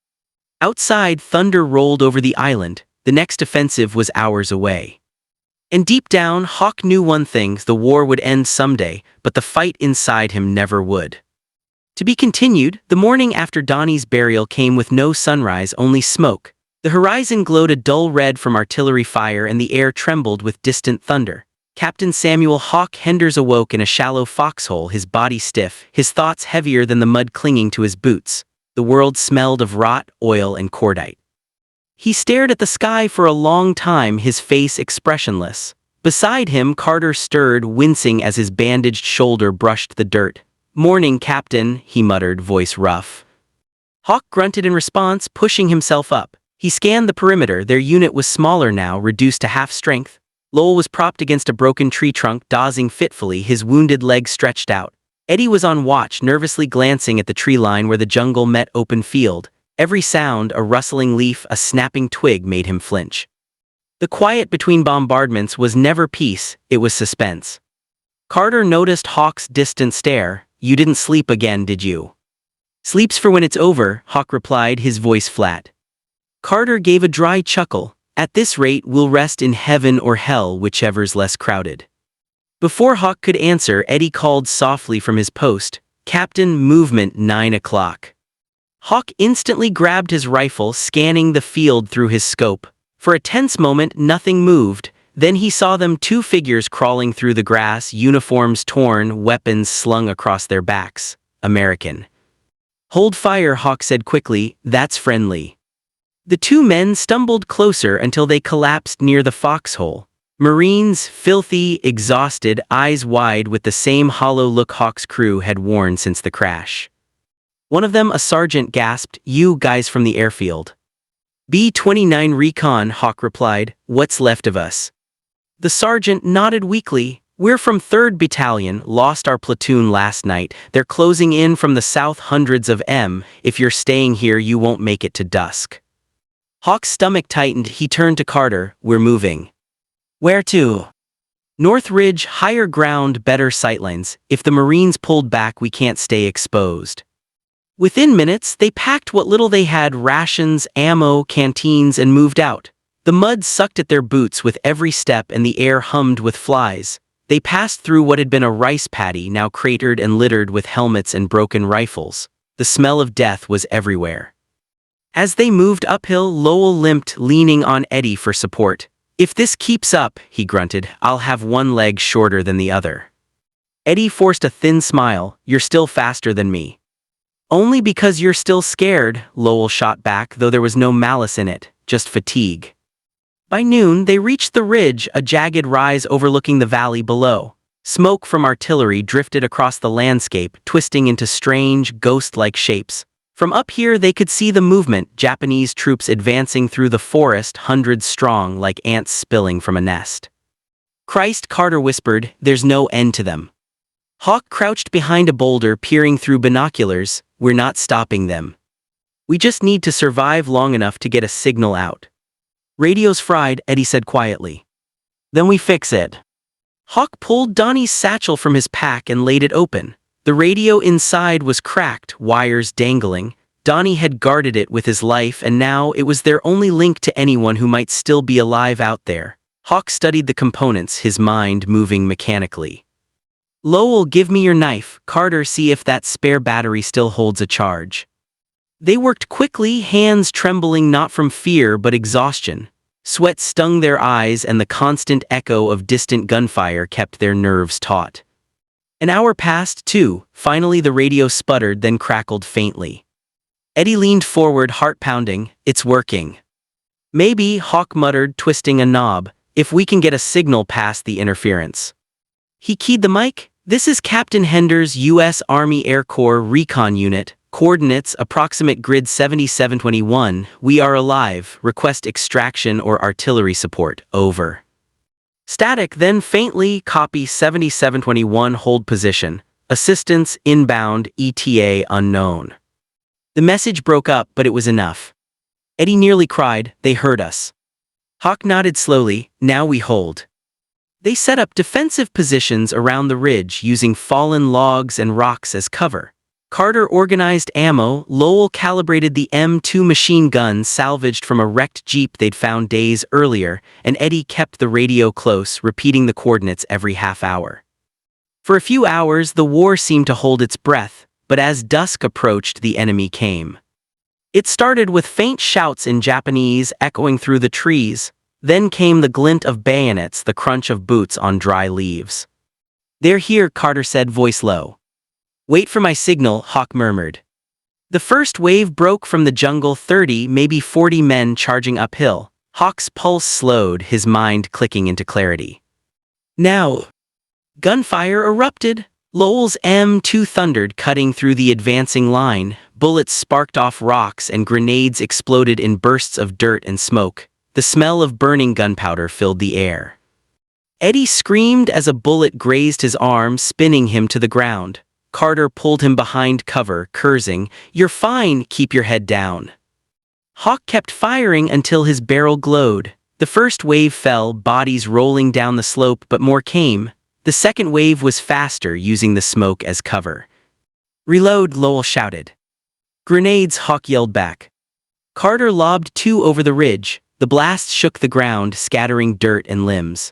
[SPEAKER 1] Outside, thunder rolled over the island. The next offensive was hours away. And deep down, Hawk knew one thing: the war would end someday, but the fight inside him never would. To be continued, the morning after Donnie's burial came with no sunrise, only smoke. The horizon glowed a dull red from artillery fire and the air trembled with distant thunder. Captain Samuel Hawk Henders awoke in a shallow foxhole, his body stiff, his thoughts heavier than the mud clinging to his boots. The world smelled of rot, oil, and cordite. He stared at the sky for a long time, his face expressionless. Beside him, Carter stirred, wincing as his bandaged shoulder brushed the dirt. "Morning, Captain," he muttered, voice rough. Hawk grunted in response, pushing himself up. He scanned the perimeter. Their unit was smaller now, reduced to half strength. Lowell was propped against a broken tree trunk, dozing fitfully, his wounded leg stretched out. Eddie was on watch, nervously glancing at the tree line where the jungle met open field. Every sound, a rustling leaf, a snapping twig, made him flinch. The quiet between bombardments was never peace, it was suspense. Carter noticed Hawk's distant stare. "You didn't sleep again, did you?" "Sleep's for when it's over," Hawk replied, his voice flat. Carter gave a dry chuckle. "At this rate, we'll rest in heaven or hell, whichever's less crowded." Before Hawk could answer, Eddie called softly from his post, "Captain, movement 9 o'clock." Hawk instantly grabbed his rifle, scanning the field through his scope. For a tense moment, nothing moved. Then he saw them, two figures crawling through the grass, uniforms torn, weapons slung across their backs. American. "Hold fire," Hawk said quickly, "that's friendly." The two men stumbled closer until they collapsed near the foxhole. Marines, filthy, exhausted, eyes wide with the same hollow look Hawk's crew had worn since the crash. One of them, a sergeant, gasped, "You guys from the airfield?" "B-29 Recon," Hawk replied, "what's left of us?" The sergeant nodded weakly. "We're from 3rd Battalion, lost our platoon last night. They're closing in from the south, hundreds of m. If you're staying here, you won't make it to dusk." Hawk's stomach tightened. He turned to Carter. "We're moving." "Where to?" "North Ridge, higher ground, better sightlines. If the Marines pulled back, we can't stay exposed." Within minutes, they packed what little they had, rations, ammo, canteens, and moved out. The mud sucked at their boots with every step and the air hummed with flies. They passed through what had been a rice paddy, now cratered and littered with helmets and broken rifles. The smell of death was everywhere. As they moved uphill, Lowell limped, leaning on Eddie for support. "If this keeps up," he grunted, "I'll have one leg shorter than the other." Eddie forced a thin smile. "You're still faster than me." "Only because you're still scared," Lowell shot back, though there was no malice in it, just fatigue. By noon, they reached the ridge, a jagged rise overlooking the valley below. Smoke from artillery drifted across the landscape, twisting into strange, ghost-like shapes. From up here, they could see the movement, Japanese troops advancing through the forest, hundreds strong, like ants spilling from a nest. "Christ," Carter whispered, "there's no end to them." Hawk crouched behind a boulder, peering through binoculars. "We're not stopping them. We just need to survive long enough to get a signal out." "Radio's fried," Eddie said quietly. "Then we fix it." Hawk pulled Donnie's satchel from his pack and laid it open. The radio inside was cracked, wires dangling. Donnie had guarded it with his life, and now it was their only link to anyone who might still be alive out there. Hawk studied the components, his mind moving mechanically. "Lowell, give me your knife. Carter, see if that spare battery still holds a charge." They worked quickly, hands trembling not from fear but exhaustion. Sweat stung their eyes and the constant echo of distant gunfire kept their nerves taut. An hour passed, too. Finally the radio sputtered, then crackled faintly. Eddie leaned forward, heart pounding. "It's working." "Maybe," Hawk muttered, twisting a knob, "if we can get a signal past the interference." He keyed the mic. "This is Captain Henders, U.S. Army Air Corps Recon Unit. Coordinates, approximate grid 7721. We are alive. Request extraction or artillery support. Over." Static, then faintly, "Copy 7721, hold position. Assistance inbound, ETA unknown." The message broke up, but it was enough. Eddie nearly cried. "They heard us." Hawk nodded slowly. "Now we hold." They set up defensive positions around the ridge, using fallen logs and rocks as cover. Carter organized ammo. Lowell calibrated the M2 machine gun salvaged from a wrecked jeep they'd found days earlier, and Eddie kept the radio close, repeating the coordinates every half hour. For a few hours, the war seemed to hold its breath. but as dusk approached the enemy came. It started with faint shouts in Japanese echoing through the trees, then came the glint of bayonets, the crunch of boots on dry leaves. "They're here," Carter said, voice low. "Wait for my signal," Hawk murmured. The first wave broke from the jungle, 30, maybe 40 men charging uphill. Hawk's pulse slowed, his mind clicking into clarity. Now! Gunfire erupted. Lowell's M2 thundered, cutting through the advancing line. Bullets sparked off rocks and grenades exploded in bursts of dirt and smoke. The smell of burning gunpowder filled the air. Eddie screamed as a bullet grazed his arm, spinning him to the ground. Carter pulled him behind cover, cursing, "You're fine, keep your head down." Hawk kept firing until his barrel glowed. The first wave fell, bodies rolling down the slope, but more came. The second wave was faster, using the smoke as cover. "Reload," Lowell shouted. "Grenades," Hawk yelled back. Carter lobbed 2 over the ridge. The blast shook the ground, scattering dirt and limbs.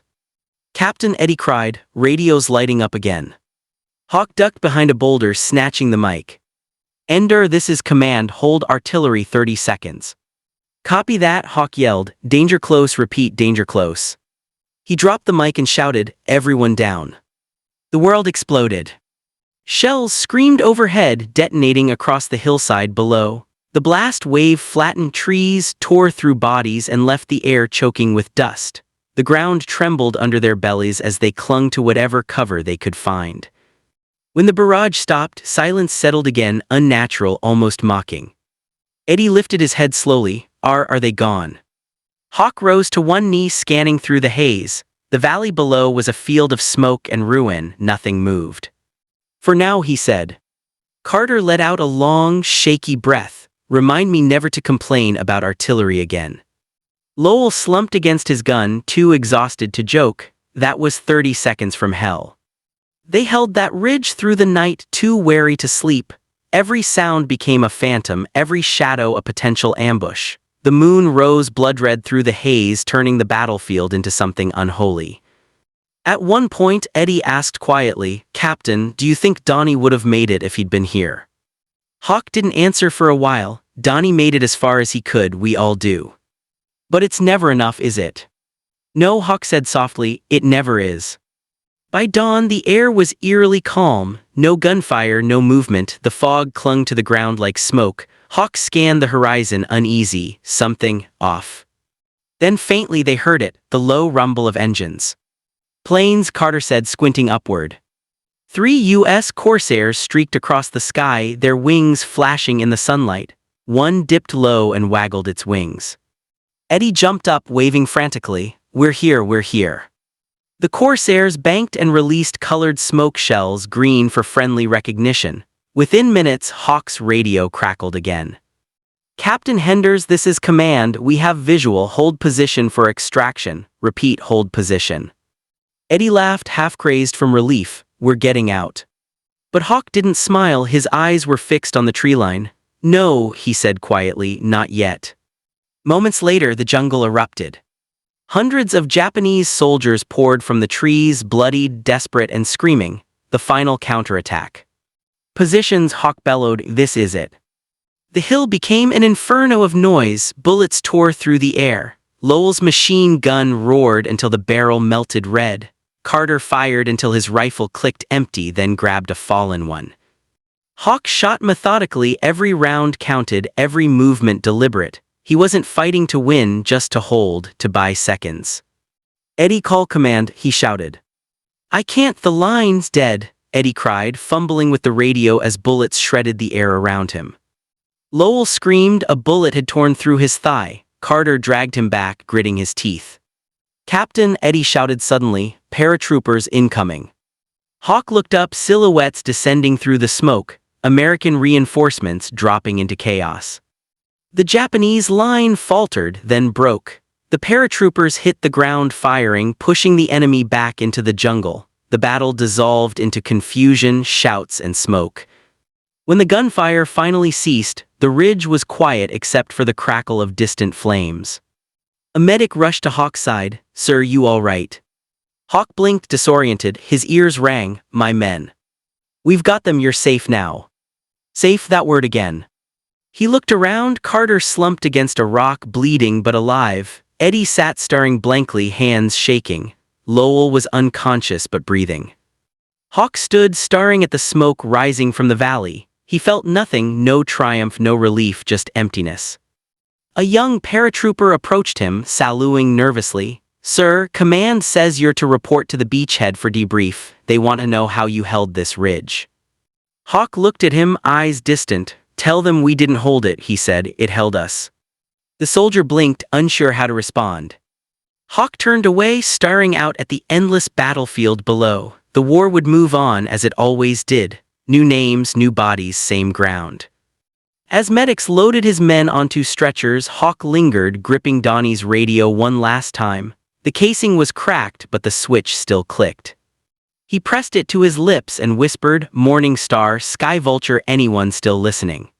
[SPEAKER 1] "Captain," Eddie cried, radios lighting up again. Hawk ducked behind a boulder, snatching the mic. "Ender, this is command, hold artillery 30 seconds. "Copy that," Hawk yelled. "Danger close, repeat, danger close." He dropped the mic and shouted, "Everyone down." The world exploded. Shells screamed overhead, detonating across the hillside below. The blast wave flattened trees, tore through bodies, and left the air choking with dust. The ground trembled under their bellies as they clung to whatever cover they could find. When the barrage stopped, silence settled again, unnatural, almost mocking. Eddie lifted his head slowly. Are they gone?" Hawk rose to one knee, scanning through the haze. The valley below was a field of smoke and ruin. Nothing moved. "For now," he said. Carter let out a long, shaky breath. "Remind me never to complain about artillery again." Lowell slumped against his gun, too exhausted to joke. That was 30 seconds from hell. They held that ridge through the night, too wary to sleep. Every sound became a phantom, every shadow a potential ambush. The moon rose blood-red through the haze, turning the battlefield into something unholy. At one point, Eddie asked quietly, "Captain, do you think Donnie would have made it if he'd been here?" Hawk didn't answer for a while. "Donnie made it as far as he could, we all do. But it's never enough, is it?" "No," Hawk said softly, "it never is." By dawn, the air was eerily calm. No gunfire, no movement. The fog clung to the ground like smoke. Hawk scanned the horizon, uneasy. Something off. Then faintly they heard it, the low rumble of engines. "Planes," Carter said, squinting upward. 3 U.S. Corsairs streaked across the sky, their wings flashing in the sunlight. One dipped low and waggled its wings. Eddie jumped up, waving frantically. "We're here, we're here." The Corsairs banked and released colored smoke shells, green for friendly recognition. Within minutes, Hawk's radio crackled again. "Captain Henders, this is command. We have visual. Hold position for extraction. Repeat, hold position." Eddie laughed, half crazed from relief. "We're getting out." But Hawk didn't smile. His eyes were fixed on the tree line. "No," he said quietly, "not yet." Moments later, the jungle erupted. Hundreds of Japanese soldiers poured from the trees, bloodied, desperate, and screaming. The final counterattack. "Positions," Hawk bellowed, "this is it." The hill became an inferno of noise. Bullets tore through the air. Lowell's machine gun roared until the barrel melted red. Carter fired until his rifle clicked empty, then grabbed a fallen one. Hawk shot methodically, every round counted, every movement deliberate. He wasn't fighting to win, just to hold, to buy seconds. "Eddie, call command," he shouted. "I can't, the line's dead," Eddie cried, fumbling with the radio as bullets shredded the air around him. Lowell screamed. A bullet had torn through his thigh. Carter dragged him back, gritting his teeth. "Captain," Eddie shouted suddenly, "paratroopers incoming." Hawk looked up, silhouettes descending through the smoke, American reinforcements dropping into chaos. The Japanese line faltered, then broke. The paratroopers hit the ground firing, pushing the enemy back into the jungle. The battle dissolved into confusion, shouts, and smoke. When the gunfire finally ceased, the ridge was quiet except for the crackle of distant flames. A medic rushed to Hawk's side. "Sir, you all right?" Hawk blinked, disoriented. His ears rang. "My men. We've got them, you're safe now." Safe, that word again. He looked around, Carter slumped against a rock, bleeding but alive. Eddie sat staring blankly, hands shaking. Lowell was unconscious but breathing. Hawk stood staring at the smoke rising from the valley. He felt nothing, no triumph, no relief, just emptiness. A young paratrooper approached him, saluting nervously. "Sir, command says you're to report to the beachhead for debrief. They want to know how you held this ridge." Hawk looked at him, eyes distant. "Tell them we didn't hold it," he said. "It held us." The soldier blinked, unsure how to respond. Hawk turned away, staring out at the endless battlefield below. The war would move on as it always did. New names, new bodies, same ground. As medics loaded his men onto stretchers, Hawk lingered, gripping Donnie's radio one last time. The casing was cracked, but the switch still clicked. He pressed it to his lips and whispered, "Morning Star, Sky Vulture, anyone still listening?"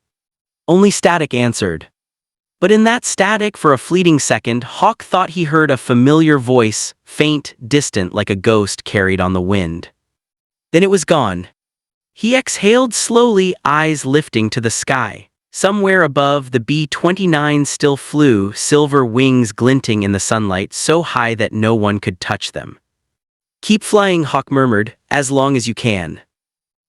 [SPEAKER 1] Only static answered. But in that static, for a fleeting second, Hawk thought he heard a familiar voice, faint, distant, like a ghost carried on the wind. Then it was gone. He exhaled slowly, eyes lifting to the sky. Somewhere above, the B-29 still flew, silver wings glinting in the sunlight, so high that no one could touch them. "Keep flying," Hawk murmured, "as long as you can."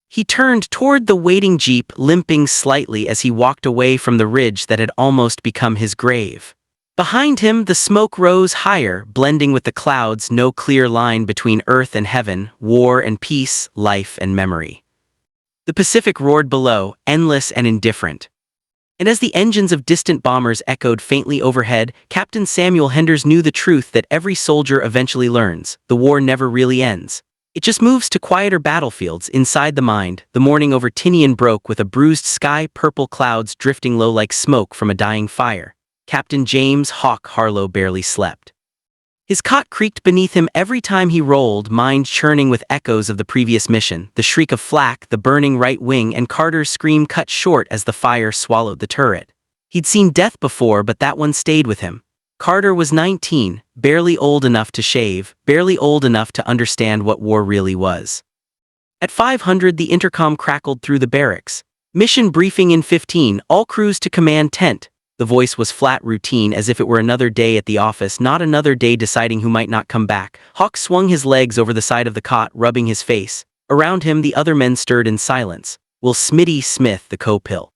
[SPEAKER 1] He turned toward the waiting jeep, limping slightly as he walked away from the ridge that had almost become his grave. Behind him, the smoke rose higher, blending with the clouds, no clear line between earth and heaven, war and peace, life and memory. The Pacific roared below, endless and indifferent. And as the engines of distant bombers echoed faintly overhead, Captain Samuel Henders knew the truth that every soldier eventually learns: the war never really ends. It just moves to quieter battlefields inside the mind. The morning over Tinian broke with a bruised sky, purple clouds drifting low like smoke from a dying fire. Captain James "Hawk" Harlow barely slept. His cot creaked beneath him every time he rolled, mind churning with echoes of the previous mission. The shriek of flak, the burning right wing, and Carter's scream cut short as the fire swallowed the turret. He'd seen death before, but that one stayed with him. Carter was 19, barely old enough to shave, barely old enough to understand what war really was. At 500, the intercom crackled through the barracks. "Mission briefing in 15, all crews to command tent." The voice was flat, routine, as if it were another day at the office, not another day deciding who might not come back. Hawk swung his legs over the side of the cot, rubbing his face. Around him, the other men stirred in silence. Will Smitty Smith, the co-pill,